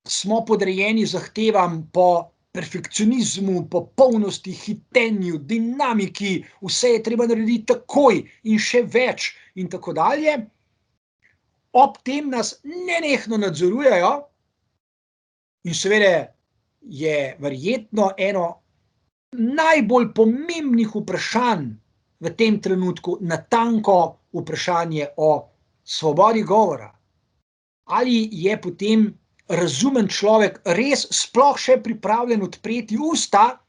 smo podrejeni zahtevam po perfekcionizmu, popolnosti, hitenju, dinamiki, vse je treba narediti takoj in še več in tako dalje. Ob tem nas nenehno nadzorujejo in seveda je verjetno eno najbolj pomembnih vprašanj v tem trenutku natanko vprašanje o svobodi govora. Ali je potem razumen človek res sploh še pripravljen odpreti usta,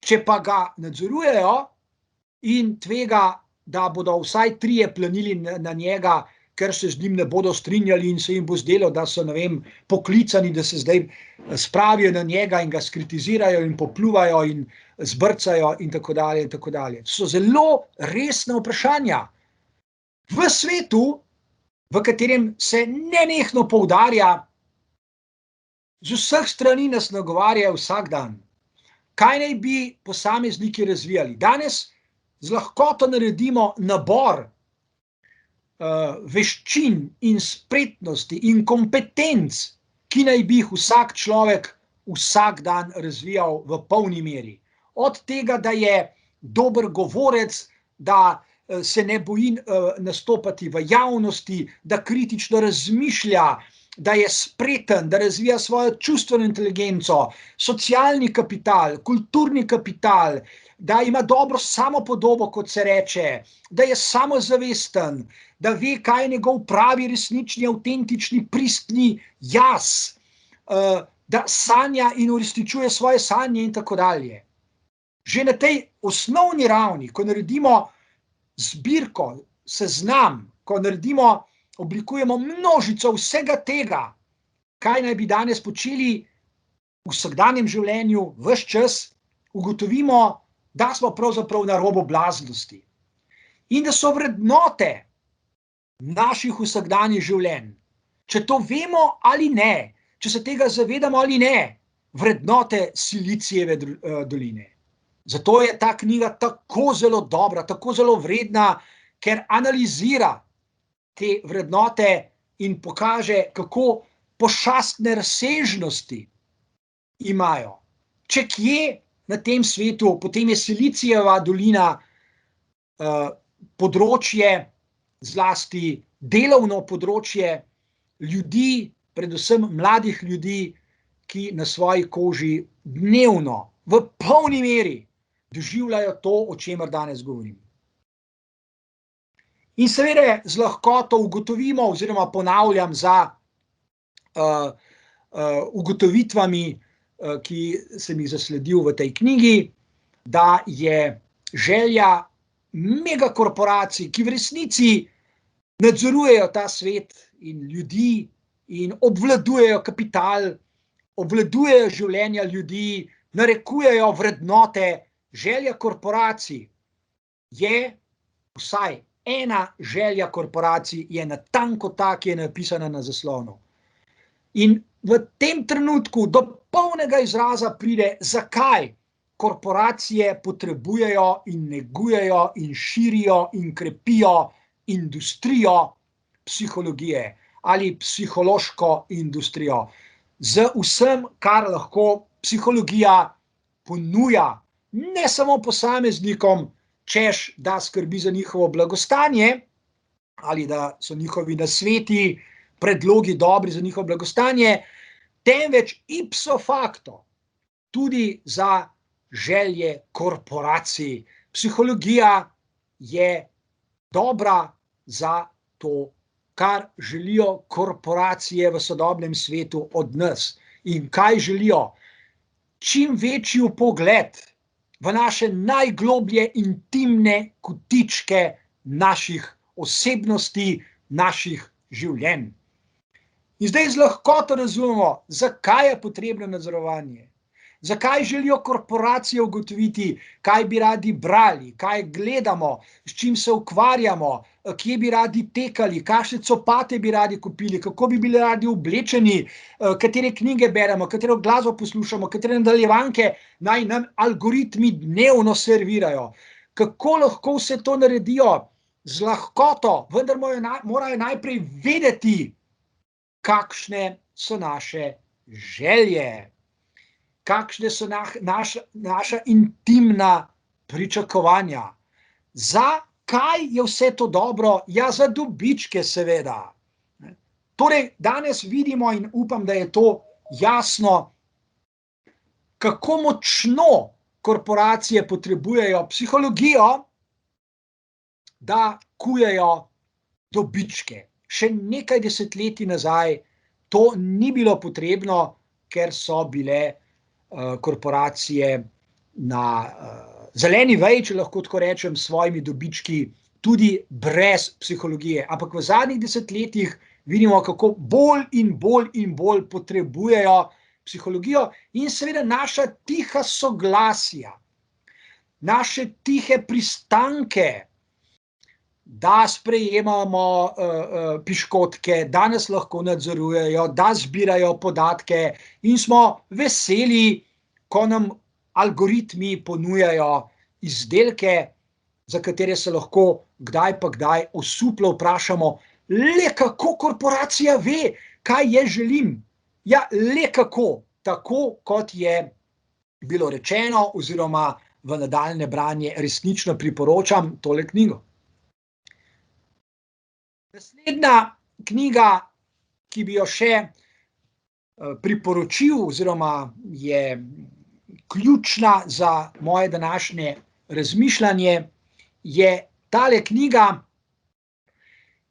če pa ga nadzorujejo in tvega, da bodo vsaj trije planili na njega, ker se z njim ne bodo strinjali in se jim bo zdelo, da so, ne vem, poklicani, da se zdaj spravijo na njega in ga skritizirajo in popljuvajo in zbrcajo in tako dalje in tako dalje. To so zelo resna vprašanja. V svetu, v katerem se nenehno poudarja Z vseh strani nas nagovarjajo vsak dan. Kaj naj bi posamezniki razvijali? Danes z lahkoto naredimo nabor veščin in spretnosti in kompetenc, ki naj bi jih vsak človek vsak dan razvijal v polni meri. Od tega, da je dober govorec, da se ne boji nastopati v javnosti, da kritično razmišlja, da je spreten, da razvija svojo čustveno inteligenco, socialni kapital, kulturni kapital, da ima dobro samopodobo, kot se reče, da je samozavesten, da ve, kaj je njegov pravi, resnični, avtentični, pristni jaz, da sanja in uresničuje svoje sanje in tako dalje. Že na tej osnovni ravni, ko naredimo zbirko, seznam, ko oblikujemo množico vsega tega, kaj naj bi danes počeli v vsakdanjem življenju, ves čas, ugotovimo, da smo pravzaprav na robu blaznosti. In da so vrednote naših vsakdanjih življenj, če to vemo ali ne, če se tega zavedamo ali ne, vrednote Silicijeve doline. Zato je ta knjiga tako zelo dobra, tako zelo vredna, ker analizira te vrednote in pokaže, kako pošastne razsežnosti imajo. Če kje na tem svetu, potem je Silicijeva dolina področje, zlasti delovno področje ljudi, predvsem mladih ljudi, ki na svoji koži dnevno, v polni meri doživljajo to, o čemer danes govorim. In seveda z lahkoto ugotovimo, oziroma ponavljam za ugotovitvami, ki sem jih zasledil v tej knjigi, da je želja megakorporacij, ki v resnici nadzorujejo ta svet in ljudi in obvladujejo kapital, obvladujejo življenja ljudi, narekujejo vrednote. Želja korporacij je vsaj ena želja korporacij, je natanko ta, ki je napisana na zaslonu. In v tem trenutku do polnega izraza pride, zakaj korporacije potrebujejo in negujejo in širijo in krepijo industrijo psihologije ali psihološko industrijo. Z vsem, kar lahko psihologija ponuja, ne samo posameznikom, češ, da skrbi za njihovo blagostanje ali da so njihovi nasveti, predlogi dobri za njihovo blagostanje, temveč ipso facto tudi za želje korporacij. Psihologija je dobra za to, kar želijo korporacije v sodobnem svetu od nas. In kaj želijo? Čim večji vpogled v naše najgloblje intimne kotičke naših osebnosti, naših življenj. In zdaj z lahkoto razumemo, zakaj je potrebno nadzorovanje. Zakaj želijo korporacije ugotoviti, kaj bi radi brali, kaj gledamo, s čim se ukvarjamo, kje bi radi tekali, kakšne copate bi radi kupili, kako bi bili radi oblečeni, katere knjige beremo, katero glasbo poslušamo, katere nadaljevanke naj nam algoritmi dnevno servirajo. Kako lahko vse to naredijo z lahkoto, vendar morajo najprej vedeti, kakšne so naše želje. Kakšne so naša intimna pričakovanja. Zakaj je vse to dobro? Ja, za dobičke seveda. Torej, danes vidimo in upam, da je to jasno, kako močno korporacije potrebujejo psihologijo, da kujejo dobičke. Še nekaj desetletij nazaj to ni bilo potrebno, ker so bile korporacije na zeleni veji, če lahko tako rečem, s svojimi dobički, tudi brez psihologije. Ampak v zadnjih desetletjih vidimo, kako bolj in bolj in bolj potrebujejo psihologijo in seveda naša tiha soglasja, naše tihe pristanke, da sprejemamo piškotke, da nas lahko nadzorujejo, da zbirajo podatke in smo veseli, ko nam algoritmi ponujajo izdelke, za katere se lahko kdaj pa kdaj osuplo vprašamo, le kako korporacija ve, kaj jaz želim. Ja, le kako, tako kot je bilo rečeno oziroma v nadaljnje branje resnično priporočam tole knjigo. Naslednja knjiga, ki bi jo še priporočil oziroma je ključna za moje današnje razmišljanje, je tale knjiga,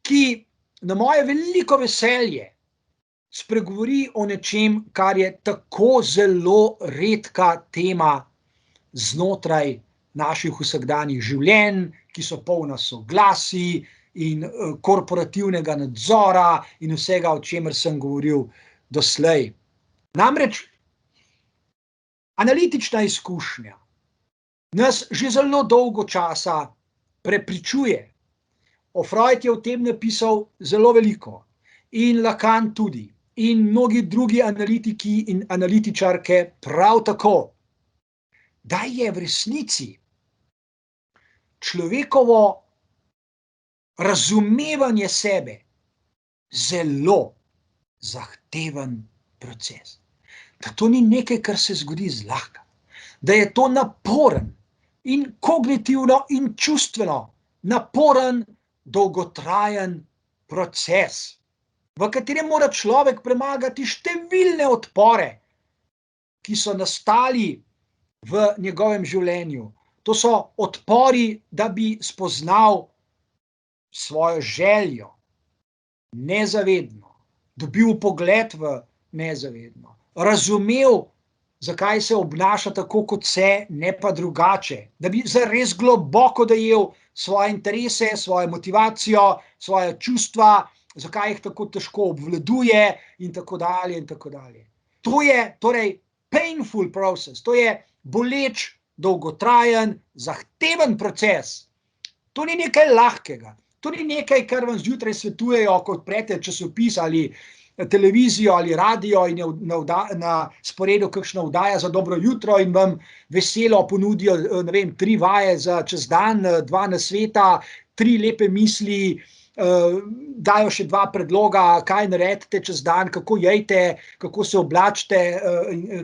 ki na moje veliko veselje spregovori o nečem, kar je tako zelo redka tema znotraj naših vsakdanjih življenj, ki so polna soglasij in korporativnega nadzora in vsega, o čemer sem govoril doslej. Namreč analitična izkušnja nas že zelo dolgo časa prepričuje. Freud je o tem napisal zelo veliko in Lacan tudi in mnogi drugi analitiki in analitičarke prav tako, da je v resnici človekovo razumevanje sebe zelo zahteven proces. Da to ni nekaj, kar se zgodi zlahka. Da je to naporen in kognitivno in čustveno naporen, dolgotrajen proces, v katerem mora človek premagati številne odpore, ki so nastali v njegovem življenju. To so odpori, da bi spoznal svojo željo, nezavedno, dobil vpogled v nezavedno, razumel, zakaj se obnaša tako, kot se, ne pa drugače, da bi zares globoko dojel svoje interese, svojo motivacijo, svoje čustva, zakaj jih tako težko obvladuje in tako dalje in tako dalje. To je torej painful process, to je boleč, dolgotrajen, zahteven proces. To ni nekaj lahkega, to ni nekaj, kar vam zjutraj svetujejo, ko odprete časopis ali televizijo ali radio in je na sporedu kakšna oddaja za dobro jutro in vam veselo ponudijo, ne vem, 3 vaje za čez dan, 2 nasveta, 3 lepe misli, dajo še 2 predloga, kaj naredite čez dan, kako jejte, kako se oblačite,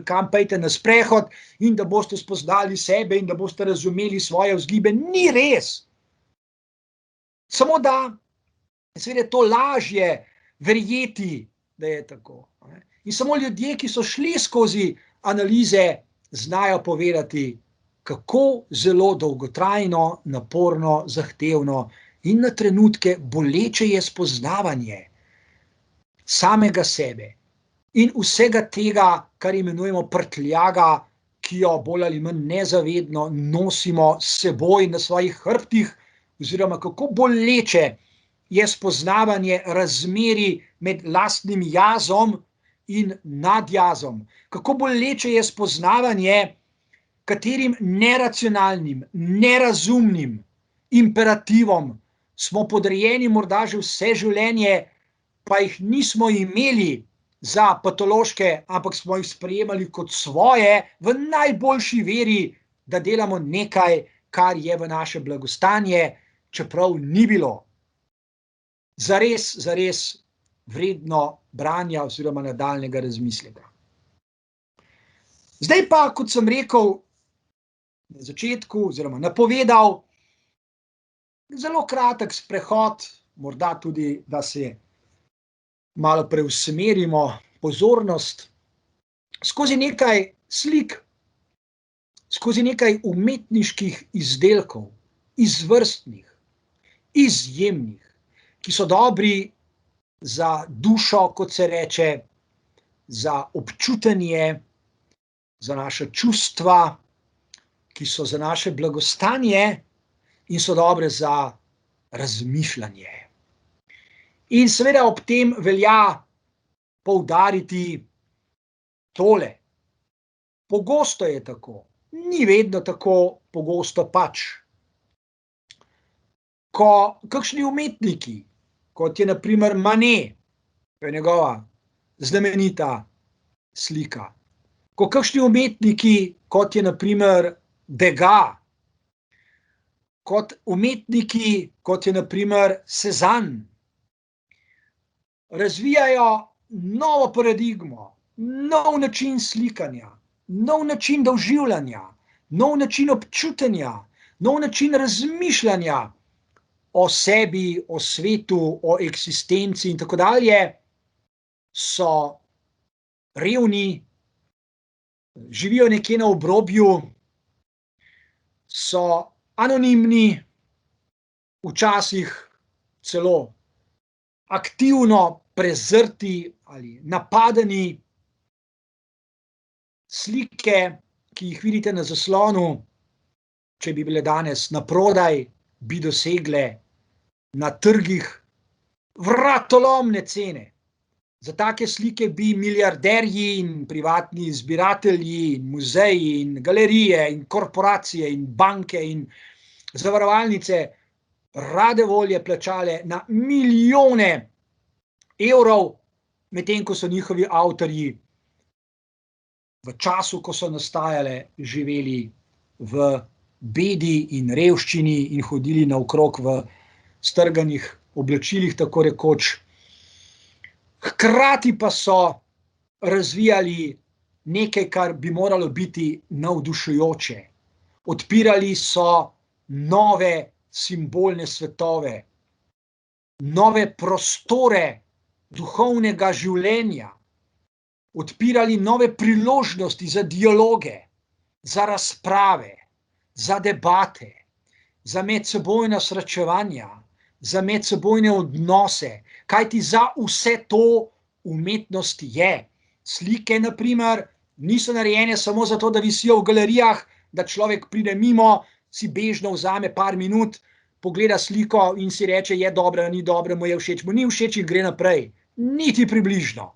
kam pejte na sprehod in da boste spoznali sebe in da boste razumeli svoje vzgibe. Ni res. Samo da seveda to lažje verjeti, da je tako. In samo ljudje, ki so šli skozi analize, znajo povedati, kako zelo dolgotrajno, naporno, zahtevno in na trenutke boleče je spoznavanje samega sebe in vsega tega, kar imenujemo prtljaga, ki jo bolj ali manj nezavedno nosimo s seboj na svojih hrbtih, oziroma kako boleče je spoznavanje razmerij med lastnim jazom in nadjazom. Kako boleče je spoznavanje, katerim neracionalnim, nerazumnim imperativom smo podrejeni morda že vse življenje, pa jih nismo imeli za patološke, ampak smo jih sprejemali kot svoje v najboljši veri, da delamo nekaj, kar je v naše blagostanje, čeprav ni bilo. Zares vredno branja oziroma nadaljnjega razmisleka. Zdaj pa, kot sem rekel na začetku oziroma napovedal, zelo kratek sprehod, morda tudi, da se malo preusmerimo pozornost skozi nekaj slik, skozi nekaj umetniških izdelkov, izvrstnih, izjemnih, ki so dobri za dušo, kot se reče, za občutenje, za naša čustva, ki so za naše blagostanje in so dobre za razmišljanje. In seveda ob tem velja poudariti tole. Pogosto je tako, ni vedno tako pogosto pač. ko kakšni umetniki, kot je na primer Manet, to je njegova znamenita slika, ko kakšni umetniki, kot je na primer Degas, kot umetniki, kot je na primer Cézanne, razvijajo novo paradigmo, nov način slikanja, nov način doživljanja, nov način občutenja, nov način razmišljanja o sebi, o svetu, o eksistenci in tako dalje, so revni, živijo nekje na obrobju, so anonimni, včasih celo aktivno prezrti ali napadeni. Slike, ki jih vidite na zaslonu, če bi bile danes naprodaj, bi dosegle na trgih vratolomne cene. Za take slike bi milijarderji in privatni zbiratelji in muzeji in galerije in korporacije in banke in zavarovalnice rade volje plačale na milijone evrov, medtem ko so njihovi avtorji v času, ko so nastajale, živeli v bedi in revščini in hodili naokrog v strganih oblačilih, tako rekoč. Hkrati pa so razvijali nekaj, kar bi moralo biti navdušujoče. Odpirali so nove simbolne svetove, nove prostore duhovnega življenja, odpirali nove priložnosti za dialoge, za razprave, za debate, za medsebojna srečevanja, za medsebojne odnose, kajti za vse to umetnost je. Slike, na primer, niso narejene samo zato, da visijo v galerijah, da človek pride mimo, si bežno vzame par minut, pogleda sliko in si reče, je dobra, ni dobra, mu je všeč, mu ni všeč in gre naprej. Niti približno.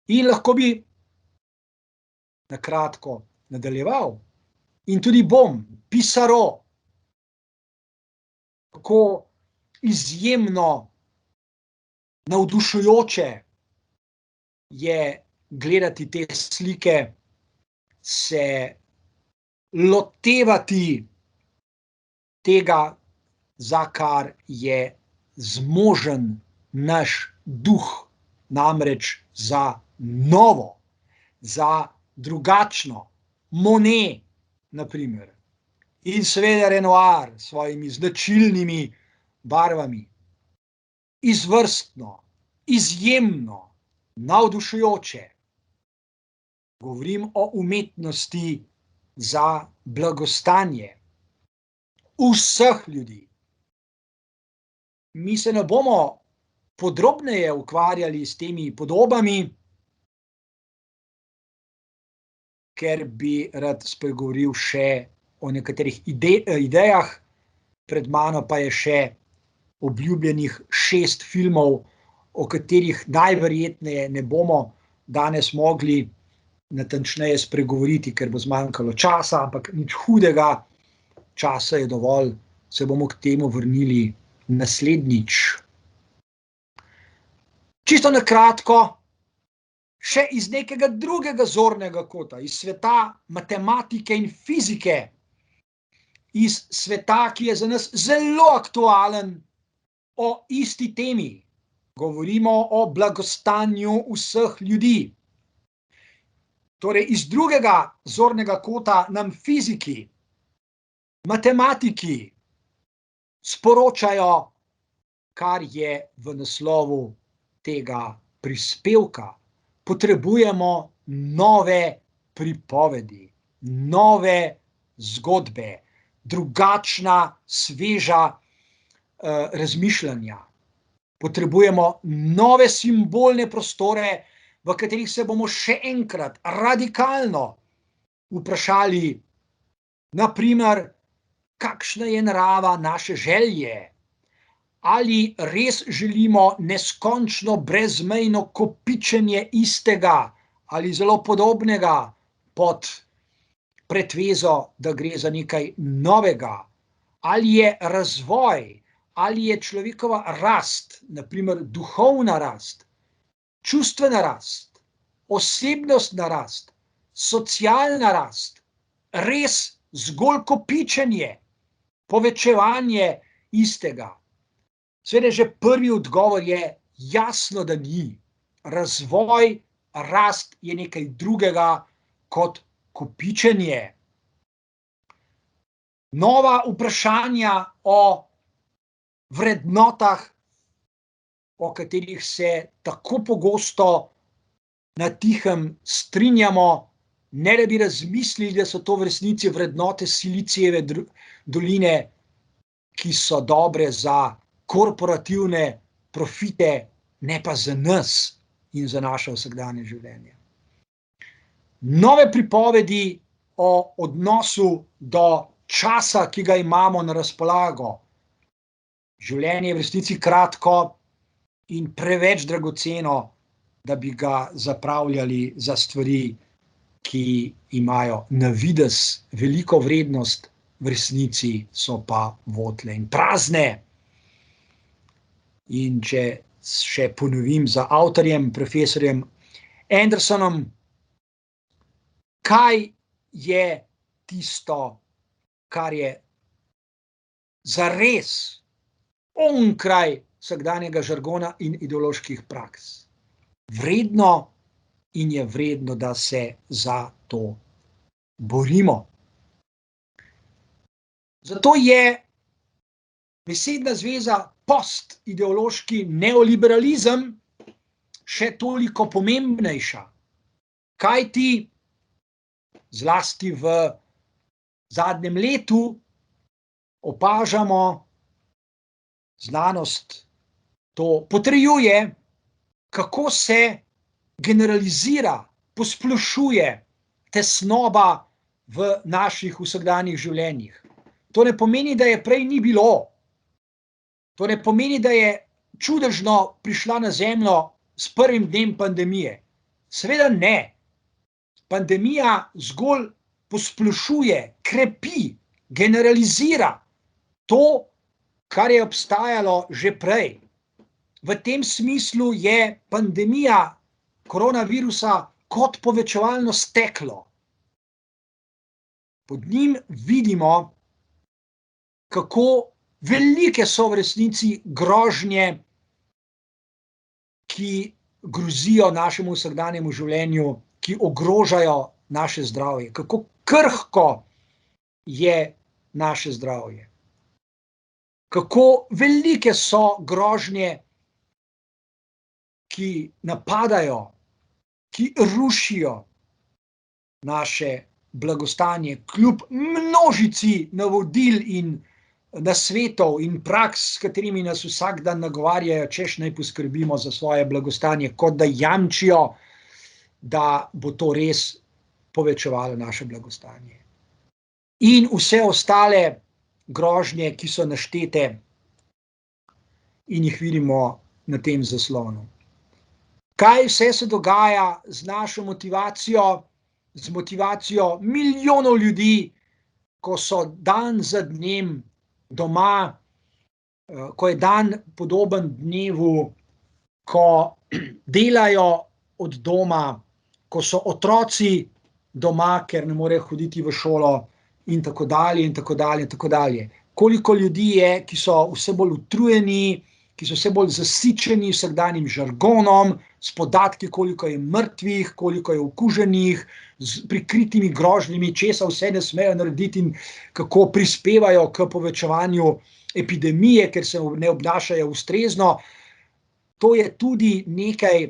In lahko bi na kratko nadaljeval. In tudi bom, Pissarro, kako izjemno navdušujoče je gledati te slike, se lotevati tega, za kar je zmožen naš duh, namreč za novo, za drugačno. Monet, na primer, in seveda Renoir s svojimi značilnimi barvami. Izvrstno, izjemno, navdušujoče. Govorim o umetnosti za blagostanje vseh ljudi. Mi se ne bomo podrobneje ukvarjali s temi podobami, ker bi rad spregovoril še o nekaterih idejah, pred mano pa je še obljubljenih 6 filmov, o katerih najverjetneje ne bomo danes mogli natančneje spregovoriti, ker bo zmanjkalo časa, ampak nič hudega, časa je dovolj, se bomo k temu vrnili naslednjič. Čisto na kratko, še iz nekega drugega zornega kota, iz sveta matematike in fizike, iz sveta, ki je za nas zelo aktualen, o isti temi. Govorimo o blagostanju vseh ljudi. Torej, iz drugega zornega kota nam fiziki, matematiki sporočajo, kar je v naslovu tega prispevka. Potrebujemo nove pripovedi, nove zgodbe, drugačna, sveža razmišljanja. Potrebujemo nove simbolne prostore, v katerih se bomo še enkrat radikalno vprašali, na primer, kakšna je narava naše želje. Ali res želimo neskončno brezmejno kopičenje istega ali zelo podobnega pod pretvezo, da gre za nekaj novega? ali je razvoj, ali je človekova rast, naprimer duhovna rast, čustvena rast, osebnostna rast, socialna rast, res zgolj kopičenje, povečevanje istega. Seveda že prvi odgovor je jasno, da ni. Razvoj, rast je nekaj drugega kot kopičenje. Nova vprašanja o vrednotah, o katerih se tako pogosto na tihem strinjamo, ne da bi razmislili, da so to v resnici vrednote Silicijeve doline, ki so dobre za korporativne profite, ne pa za nas in za naše vsakdanje življenje. Nove pripovedi o odnosu do časa, ki ga imamo na razpolago. Življenje je v resnici kratko in preveč dragoceno, da bi ga zapravljali za stvari, ki imajo na videz veliko vrednost, v resnici so pa votle in prazne. In če še ponovim za avtorjem, profesorjem Andersonom, kaj je tisto, kar je zares onkraj vsakdanjega žargona in ideoloških praks vredno in je vredno, da se za to borimo. Zato je besedna zveza postideološki neoliberalizem še toliko pomembnejša, kajti zlasti v zadnjem letu opažamo, znanost to potrjuje, kako se generalizira, posplošuje tesnoba v naših vsakdanjih življenjih. To ne pomeni, da je prej ni bilo. To ne pomeni, da je čudežno prišla na zemljo s prvim dnem pandemije. Seveda ne. Pandemija zgolj posplošuje, krepi, generalizira to, kar je obstajalo že prej. V tem smislu je pandemija koronavirusa kot povečevalno steklo. Pod njim vidimo, kako velike so v resnici grožnje, ki grozijo našemu vsakdanjemu življenju, ki ogrožajo naše zdravje, kako krhko je naše zdravje. Kako velike so grožnje, ki napadajo, ki rušijo naše blagostanje, kljub množici navodil in nasvetov in praks, s katerimi nas vsak dan nagovarjajo, češ naj poskrbimo za svoje blagostanje, kot da jamčijo, da bo to res povečevalo naše blagostanje. In vse ostale grožnje, ki so naštete in jih vidimo na tem zaslonu. Kaj vse se dogaja z našo motivacijo, z motivacijo milijonov ljudi, ko so dan za dnem doma, ko je dan podoben dnevu, ko delajo od doma, ko so otroci doma, ker ne morejo hoditi v šolo in tako dalje in tako dalje in tako dalje. Koliko ljudi je, ki so vse bolj utrujeni, ki so vse bolj zasičeni vsakdanjim žargonom, s podatki, koliko je mrtvih, koliko je okuženih, z prikritimi grožnjami, česa vse ne smejo narediti in kako prispevajo k povečevanju epidemije, ker se ne obnašajo ustrezno. To je tudi nekaj,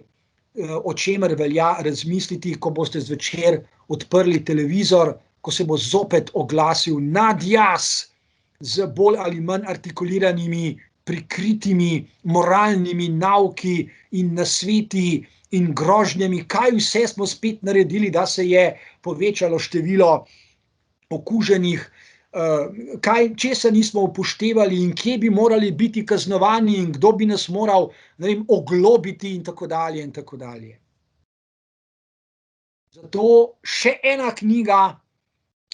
o čemer velja razmisliti, ko boste zvečer odprli televizor, ko se bo zopet oglasil nadjaz z bolj ali manj artikuliranimi, prikritimi moralnimi nauki in nasveti in grožnjami, kaj vse smo spet naredili, da se je povečalo število okuženih, česa nismo upoštevali in kje bi morali biti kaznovani in kdo bi nas moral, ne vem, oglobiti in tako dalje in tako dalje. Zato še ena knjiga,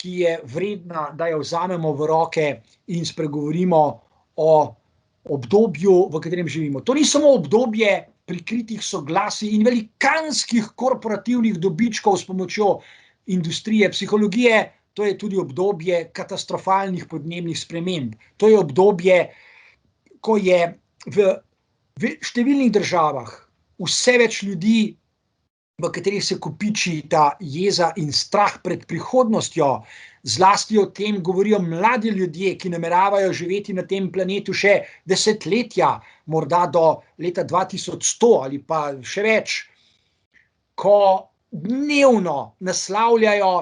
ki je vredna, da jo vzamemo v roke in spregovorimo o obdobju, v katerem živimo. To ni samo obdobje prikritih soglasij in velikanskih korporativnih dobičkov s pomočjo industrije, psihologije, to je tudi obdobje katastrofalnih podnebnih sprememb. To je obdobje, ko je v številnih državah vse več ljudi, v katerih se kopiči ta jeza in strah pred prihodnostjo. Zlasti o tem govorijo mladi ljudje, ki nameravajo živeti na tem planetu še desetletja, morda do leta 2100 ali pa še več, ko dnevno naslavljajo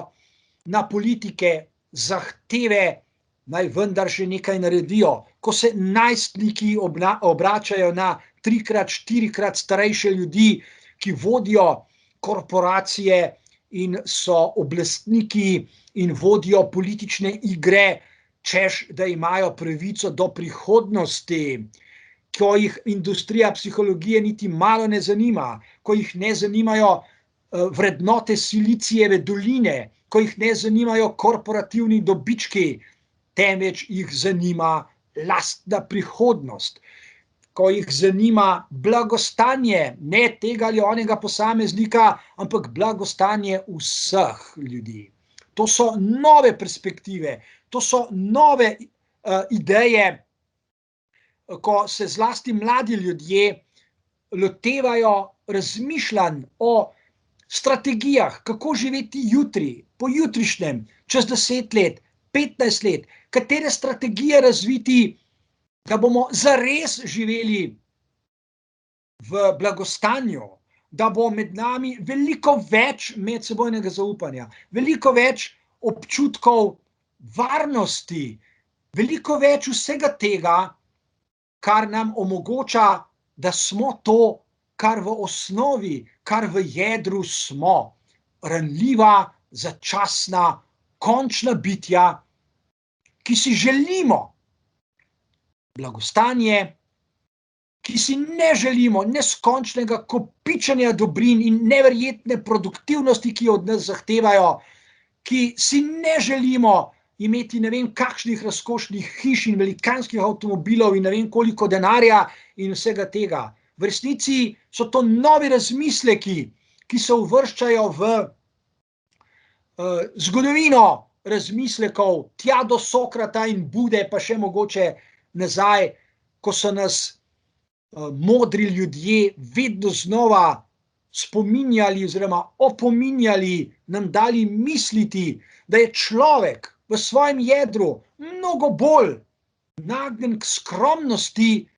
na politike zahteve, naj vendar še nekaj naredijo, ko se najstniki obračajo na 3-krat, 4-krat starejše ljudi, ki vodijo korporacije in so oblastniki in vodijo politične igre, češ da imajo pravico do prihodnosti, ko jih industrija psihologije niti malo ne zanima, ko jih ne zanimajo vrednote Silicijeve doline, ko jih ne zanimajo korporativni dobički, temveč jih zanima lastna prihodnost, ko jih zanima blagostanje, ne tega ali onega posameznika, ampak blagostanje vseh ljudi. To so nove perspektive, to so nove ideje, ko se zlasti mladi ljudje lotevajo razmišljanj o strategijah, kako živeti jutri, pojutrišnjem, čez 10 let, 15 let, katere strategije razviti, da bomo zares živeli v blagostanju, da bo med nami veliko več medsebojnega zaupanja, veliko več občutkov varnosti, veliko več vsega tega, kar nam omogoča, da smo to, kar v osnovi, kar v jedru smo, ranljiva, začasna, končna bitja, ki si želimo blagostanje, ki si ne želimo neskončnega kopičenja dobrin in neverjetne produktivnosti, ki jo od nas zahtevajo, ki si ne želimo imeti ne vem kakšnih razkošnih hiš in velikanskih avtomobilov in ne vem koliko denarja in vsega tega. V resnici so to novi razmisleki, ki se uvrščajo v zgodovino razmislekov, tja do Sokrata in Bude, pa še mogoče nazaj, ko so nas modri ljudje vedno znova spominjali oziroma opominjali, nam dali misliti, da je človek v svojem jedru mnogo bolj nagnjen k skromnosti,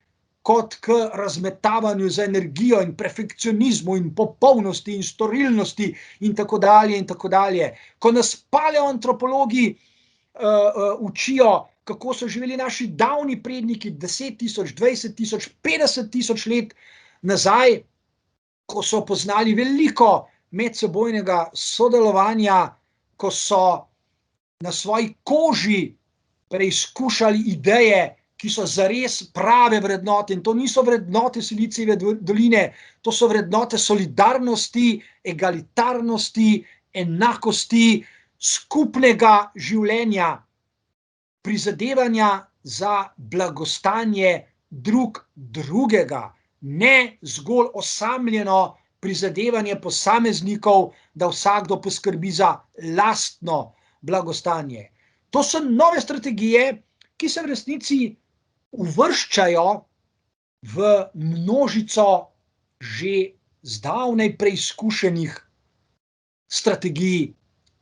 kot k razmetavanju za energijo in perfekcionizmu in popolnosti in storilnosti in tako dalje in tako dalje. Ko nas paleoantropologi učijo, kako so živeli naši davni predniki 10.000, 20.000, 50.000 let nazaj, ko so poznali veliko medsebojnega sodelovanja, ko so na svoji koži preizkušali ideje, ki so zares prave vrednote. In to niso vrednote Silicijeve doline, to so vrednote solidarnosti, egalitarnosti, enakosti, skupnega življenja, prizadevanja za blagostanje drug drugega, ne zgolj osamljeno prizadevanje posameznikov, da vsakdo poskrbi za lastno blagostanje. To so nove strategije, ki se v resnici uvrščajo v množico že zdavnaj preizkušenih strategij,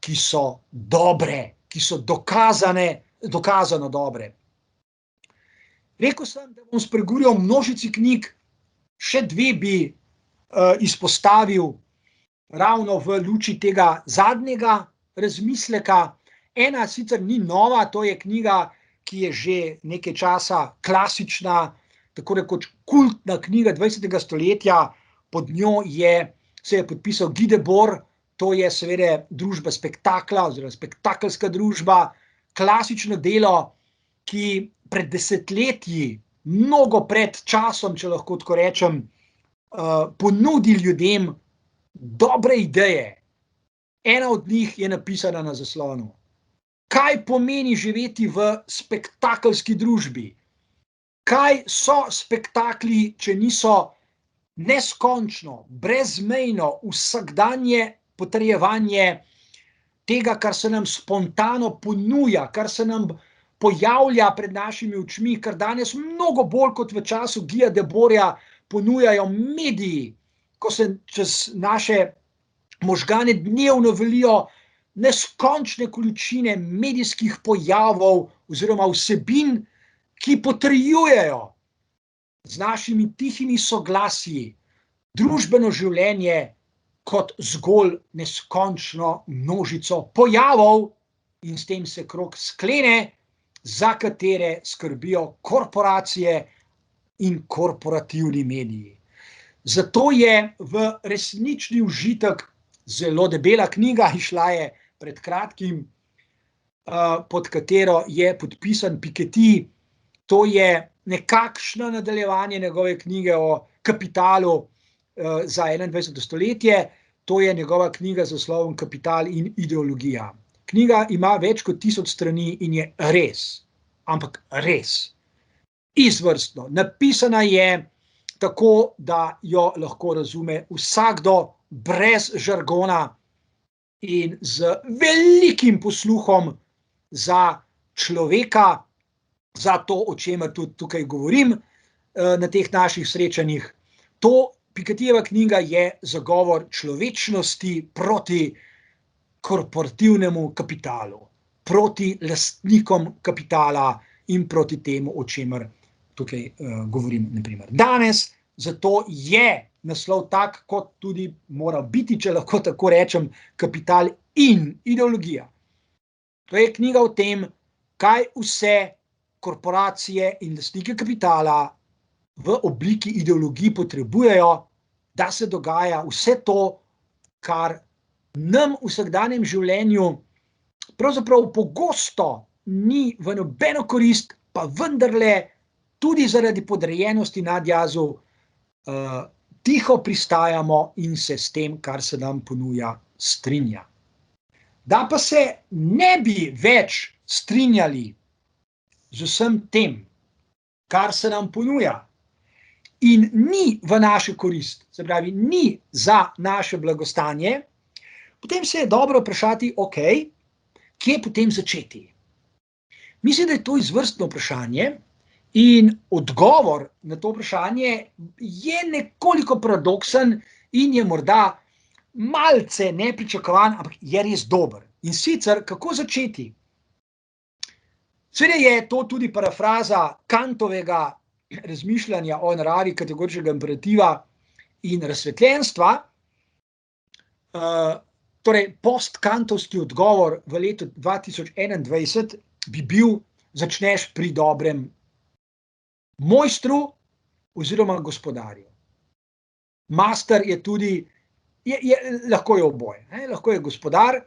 ki so dobre, ki so dokazano dobre. Rekel sem, da bom spregovoril o množici knjig, še 2 bi izpostavil ravno v luči tega zadnjega razmisleka. Ena sicer ni nova, to je knjiga, ki je že nekaj časa klasična, tako rekoč kultna knjiga 20. stoletja, pod njo se je podpisal Guy Debord, to je seveda družba spektakla oziroma spektakelska družba, klasično delo, ki pred desetletji, mnogo pred časom, če lahko tako rečem, ponudi ljudem dobre ideje. Ena od njih je napisana na zaslonu. kaj pomeni živeti v spektakelski družbi. Kaj so spektakli, če niso neskončno, brezmejno, vsakdanje potrjevanje tega, kar se nam spontano ponuja, kar se nam pojavlja pred našimi očmi, kar danes mnogo bolj kot v času Guya Debordja ponujajo mediji, ko se čez naše možgane dnevno valijo neskončne količine medijskih pojavov oziroma vsebin, ki potrjujejo z našimi tihimi soglasji družbeno življenje kot zgolj neskončno množico pojavov, in s tem se krog sklene, za katere skrbijo korporacije in korporativni mediji. Zato je v resnični užitek zelo debela knjiga, izšla je pred kratkim, pod katero je podpisan Piketty. To je nekakšno nadaljevanje njegove knjige o kapitalu za 21. stoletje. To je njegova knjiga z naslovom Kapital in ideologija. Knjiga ima več kot 1000 strani in je res, ampak res izvrstno. Napisana je tako, da jo lahko razume vsakdo brez žargona in z velikim posluhom za človeka, za to, o čemer tudi tukaj govorim na teh naših srečanjih. To Pikettyjeva knjiga je zagovor človečnosti proti korporativnemu kapitalu, proti lastnikom kapitala in proti temu, o čemer tukaj govorim naprimer danes. Zato je naslov tak, kot tudi mora biti, če lahko tako rečem, Kapital in ideologija. To je knjiga o tem, kaj vse korporacije in lastniki kapitala v obliki ideologij potrebujejo, da se dogaja vse to, kar nam v vsakdanjem življenju pravzaprav pogosto ni v nobeno korist, pa vendarle tudi zaradi podrejenosti nadjazu tiho pristajamo in se s tem, kar se nam ponuja, strinja. Da pa se ne bi več strinjali z vsem tem, kar se nam ponuja in ni v našo korist, se pravi, ni za naše blagostanje, potem se je dobro vprašati, ok, kje potem začeti? Mislim, da je to izvrstno vprašanje in odgovor na to vprašanje je nekoliko paradoksen in je morda malce nepričakovan, ampak je res dober. In sicer, kako začeti? Seveda je to tudi parafraza Kantovega razmišljanja o naravi kategoričnega imperativa in razsvetljenstva. Torej, postkantovski odgovor v letu 2021 bi bil, začneš pri dobrem mojstru oziroma gospodarju. Master je tudi, lahko je oboje, lahko je gospodar,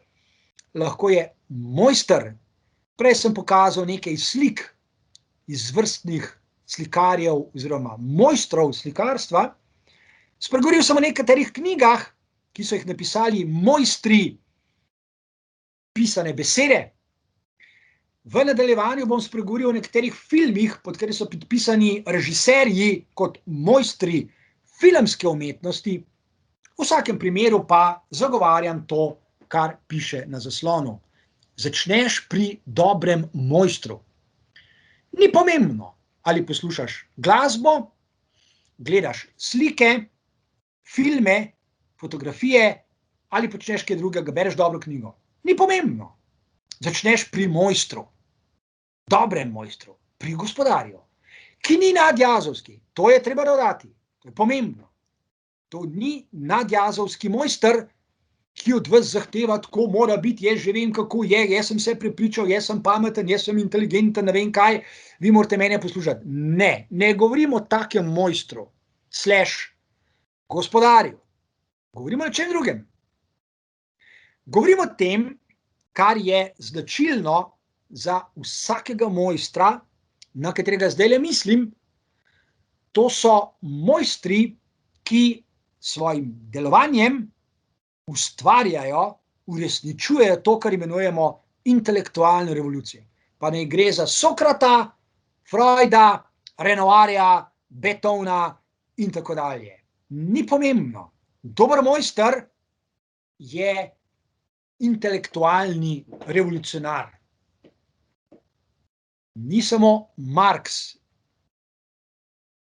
lahko je mojster. Prej sem pokazal nekaj slik izvrstnih slikarjev oziroma mojstrov slikarstva. Spregovoril sem o nekaterih knjigah, ki so jih napisali mojstri pisane besede. V nadaljevanju bom spregovoril o nekaterih filmih, pod kateri so podpisani režiserji kot mojstri filmske umetnosti. V vsakem primeru pa zagovarjam to, kar piše na zaslonu. Začneš pri dobrem mojstru. Ni pomembno, ali poslušaš glasbo, gledaš slike, filme, fotografije, ali počneš kaj drugega, bereš dobro knjigo. Ni pomembno. Začneš pri mojstru, dobrem mojstru, pri gospodarju, ki ni nadjazovski. To je treba dodati. To je pomembno. To ni nadjazovski mojster, ki od vas zahteva, tako mora biti, jaz že vem, kako je, jaz sem se prepričal, jaz sem pameten, jaz sem inteligenten, ne vem kaj, vi morate mene poslušati. Ne govorimo o takem mojstru, / gospodarju. Govorimo o čem drugem. Govorimo o tem, kar je značilno za vsakega mojstra, na katerega zdajle mislim. To so mojstri, ki svojim delovanjem ustvarjajo, uresničujejo to, kar imenujemo intelektualne revolucije. Pa naj gre za Sokrata, Freuda, Renoirja, Beethovna in tako dalje. Ni pomembno. Dober mojster je intelektualni revolucionar. Ni samo Marx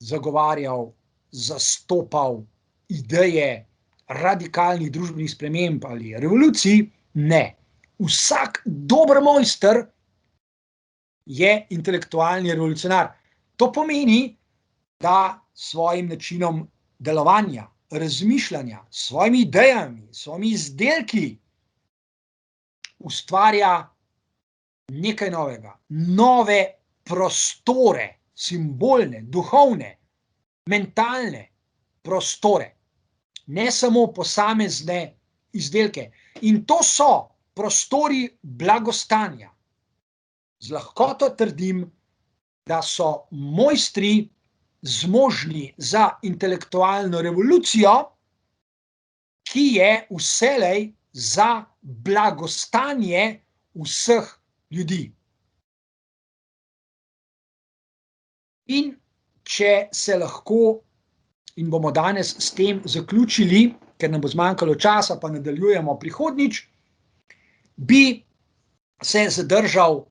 zagovarjal, zastopal ideje radikalnih družbenih sprememb ali revolucij, ne. Vsak dober mojster je intelektualni revolucionar. To pomeni, da s svojim načinom delovanja, razmišljanja, s svojimi idejami, s svojimi izdelki ustvarja nekaj novega, nove prostore, simbolne, duhovne, mentalne prostore, ne samo posamezne izdelke. In to so prostori blagostanja. Z lahkoto trdim, da so mojstri zmožni za intelektualno revolucijo, ki je vselej za blagostanje vseh ljudi. In če se lahko, in bomo danes s tem zaključili, ker nam bo zmanjkalo časa, pa nadaljujemo prihodnjič, bi se zadržal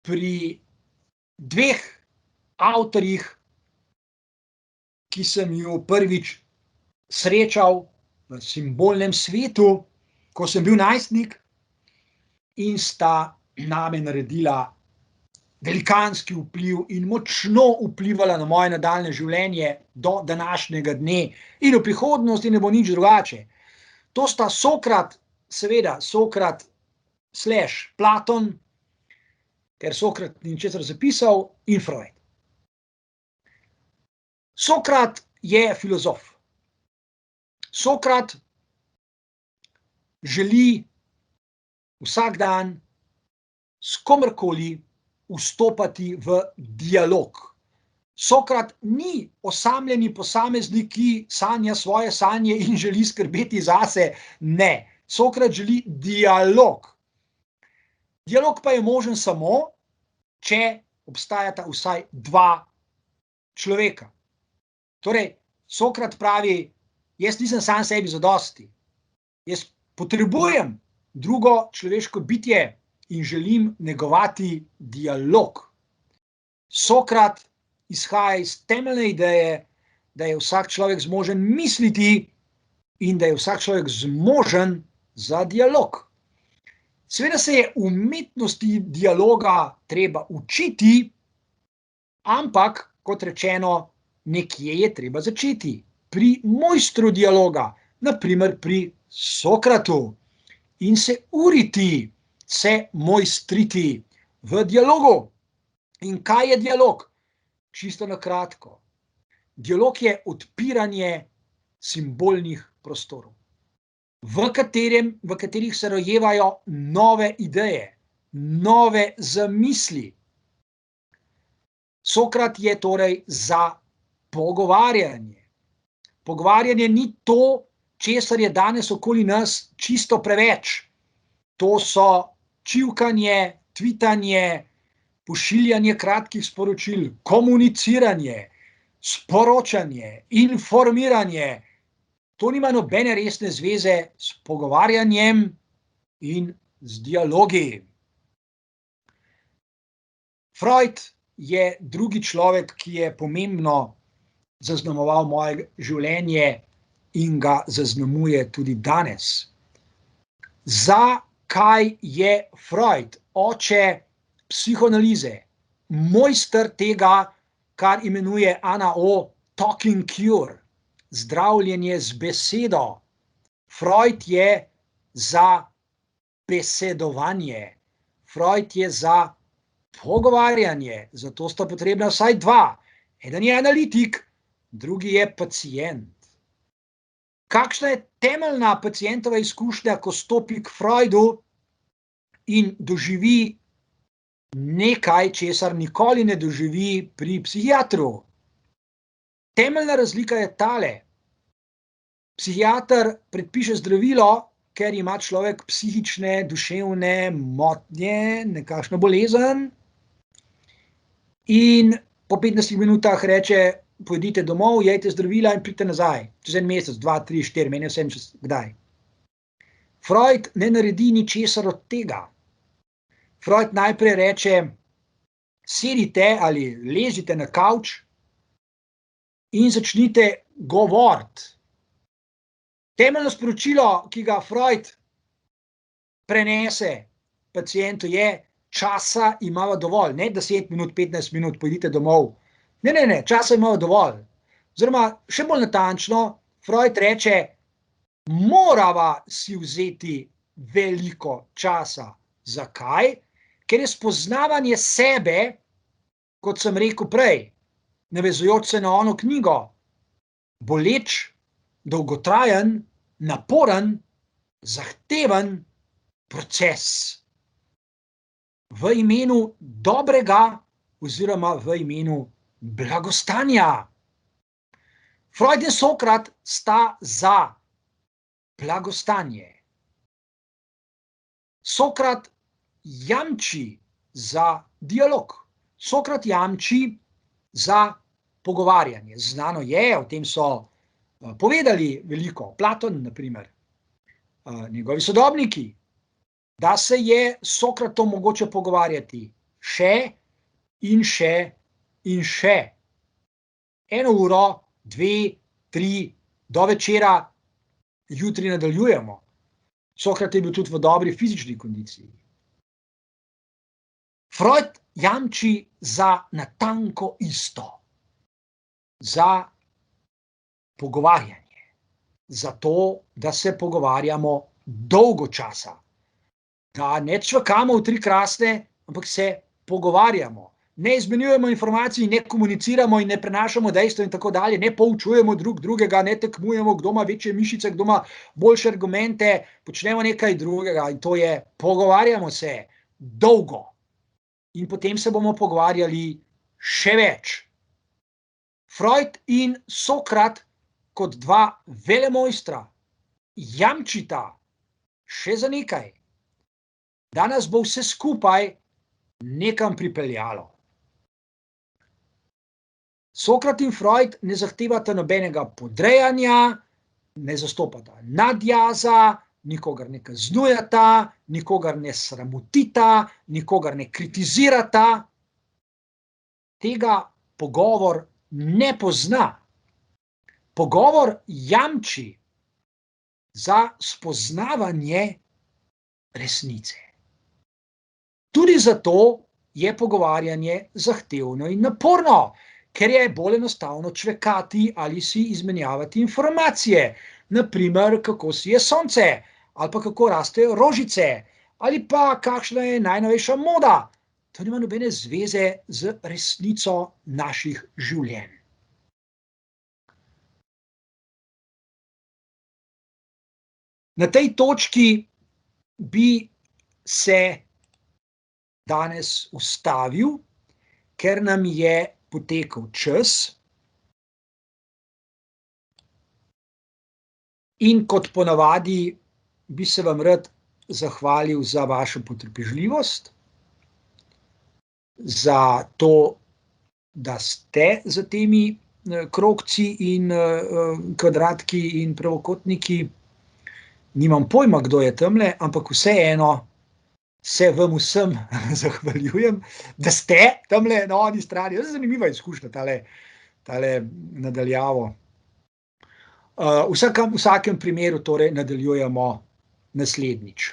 pri dveh avtorjih, ki sem ju prvič srečal v simbolnem svetu, ko sem bil najstnik, in sta name naredila velikanski vpliv in močno vplivala na moje nadaljnje življenje do današnjega dne in v prihodnosti ne bo nič drugače. To sta Sokrat, seveda Sokrat / Platon, ker Sokrat ni ničesar zapisal, in Freud. Sokrat je filozof. Sokrat želi vsak dan s komerkoli vstopati v dialog. Sokrat ni osamljeni posameznik, ki sanja svoje sanje in želi skrbeti zase. Ne, Sokrat želi dialog. Dialog pa je možen samo, če obstajata vsaj dva človeka. Torej, Sokrat pravi, jaz nisem sam sebi zadosti. Jaz potrebujem drugo človeško bitje in želim negovati dialog. Sokrat izhaja iz temeljne ideje, da je vsak človek zmožen misliti in da je vsak človek zmožen za dialog. Seveda se je umetnosti dialoga treba učiti, ampak, kot rečeno, nekje je treba začeti. Pri mojstru dialoga, na primer pri Sokratu, in se uriti, se mojstriti v dialogu. In kaj je dialog? Čisto na kratko. Dialog je odpiranje simbolnih prostorov, v katerih se rojevajo nove ideje, nove zamisli. Sokrat je torej za pogovarjanje. Pogovarjanje ni to, česar je danes okoli nas čisto preveč. To so čivkanje, tvitanje, pošiljanje kratkih sporočil, komuniciranje, sporočanje, informiranje. To nima nobene resne zveze s pogovarjanjem in z dialogi. Freud je drugi človek, ki je pomembno zaznamoval moje življenje in ga zaznamuje tudi danes. Zakaj je Freud, oče psihoanalize, mojster tega, kar imenuje Ana O. talking cure, zdravljenje z besedo? Freud je za besedovanje. Freud je za pogovarjanje, zato sta potrebna vsaj dva. Eden je analitik, drugi je pacient. Kakšna je temeljna pacientova izkušnja, ko stopi k Freudu in doživi nekaj, česar nikoli ne doživi pri psihiatru? Temeljna razlika je tale. Psihiater predpiše zdravilo, ker ima človek psihične, duševne motnje, nekakšno bolezen, in po 15 minutah reče, pojdite domov, jejte zdravila in pridite nazaj. Čez 1 mesec, 2, 3, 4, meni vsem čez kdaj. Freud ne naredi ničesar od tega. Freud najprej reče, sedite ali ležite na kavč in začnite govoriti. Temeljno sporočilo, ki ga Freud prenese pacientu, je, časa imamo dovolj, ne 10 minut, 15 minut, pojdite domov. Ne, časa imamo dovolj. Oziroma, še bolj natančno, Freud reče, morava si vzeti veliko časa. Zakaj? Ker je spoznavanje sebe, kot sem rekel prej, navezujoč se na ono knjigo, boleč, dolgotrajen, naporen, zahteven proces. V imenu dobrega oziroma v imenu blagostanja. Freud in Sokrat sta za blagostanje. Sokrat jamči za dialog. Sokrat jamči za pogovarjanje. Znano je, o tem so povedali veliko, Platon, na primer, njegovi sodobniki, da se je Sokratom mogoče pogovarjati še in še in še. 1 uro, 2, 3, do večera, jutri nadaljujemo. Sokrat je bil tudi v dobri fizični kondiciji. Freud jamči za natanko isto. Za pogovarjanje. Za to, da se pogovarjamo dolgo časa. Da ne čvakamo v 3 krasne, ampak se pogovarjamo. Ne izmenjujemo informacij, ne komuniciramo in ne prenašamo dejstva in tako dalje, ne poučujemo drug drugega, ne tekmujemo, kdo ima večje mišice, kdo ima boljše argumente, počnemo nekaj drugega in to je, pogovarjamo se dolgo. In potem se bomo pogovarjali še več. Freud in Sokrat kot 2 velemojstra jamčita še za nekaj, da nas bo vse skupaj nekam pripeljalo. Sokrat in Freud ne zahtevata nobenega podrejanja, ne zastopata nadjaza, nikogar ne kaznujeta, nikogar ne sramotita, nikogar ne kritizirata. Tega pogovor ne pozna. Pogovor jamči za spoznavanje resnice. Tudi zato je pogovarjanje zahtevno in naporno, ker je bolj enostavno čvekati ali si izmenjavati informacije. Naprimer, kako sije sonce, ali pa kako rastejo rožice, ali pa kakšna je najnovejša moda. To nima nobene zveze z resnico naših življenj. Na tej točki bi se danes ustavil, ker nam je potekel čas. In kot ponavadi bi se vam rad zahvalil za vašo potrpežljivost, za to, da ste za temi krogci in kvadratki in pravokotniki. Nimam pojma, kdo je tamle, ampak vseeno se vam vsem zahvaljujem, da ste tamle na oni strani. Zanimiva izkušnja tale nadaljavo. V vsakem primeru torej nadaljujemo naslednjič.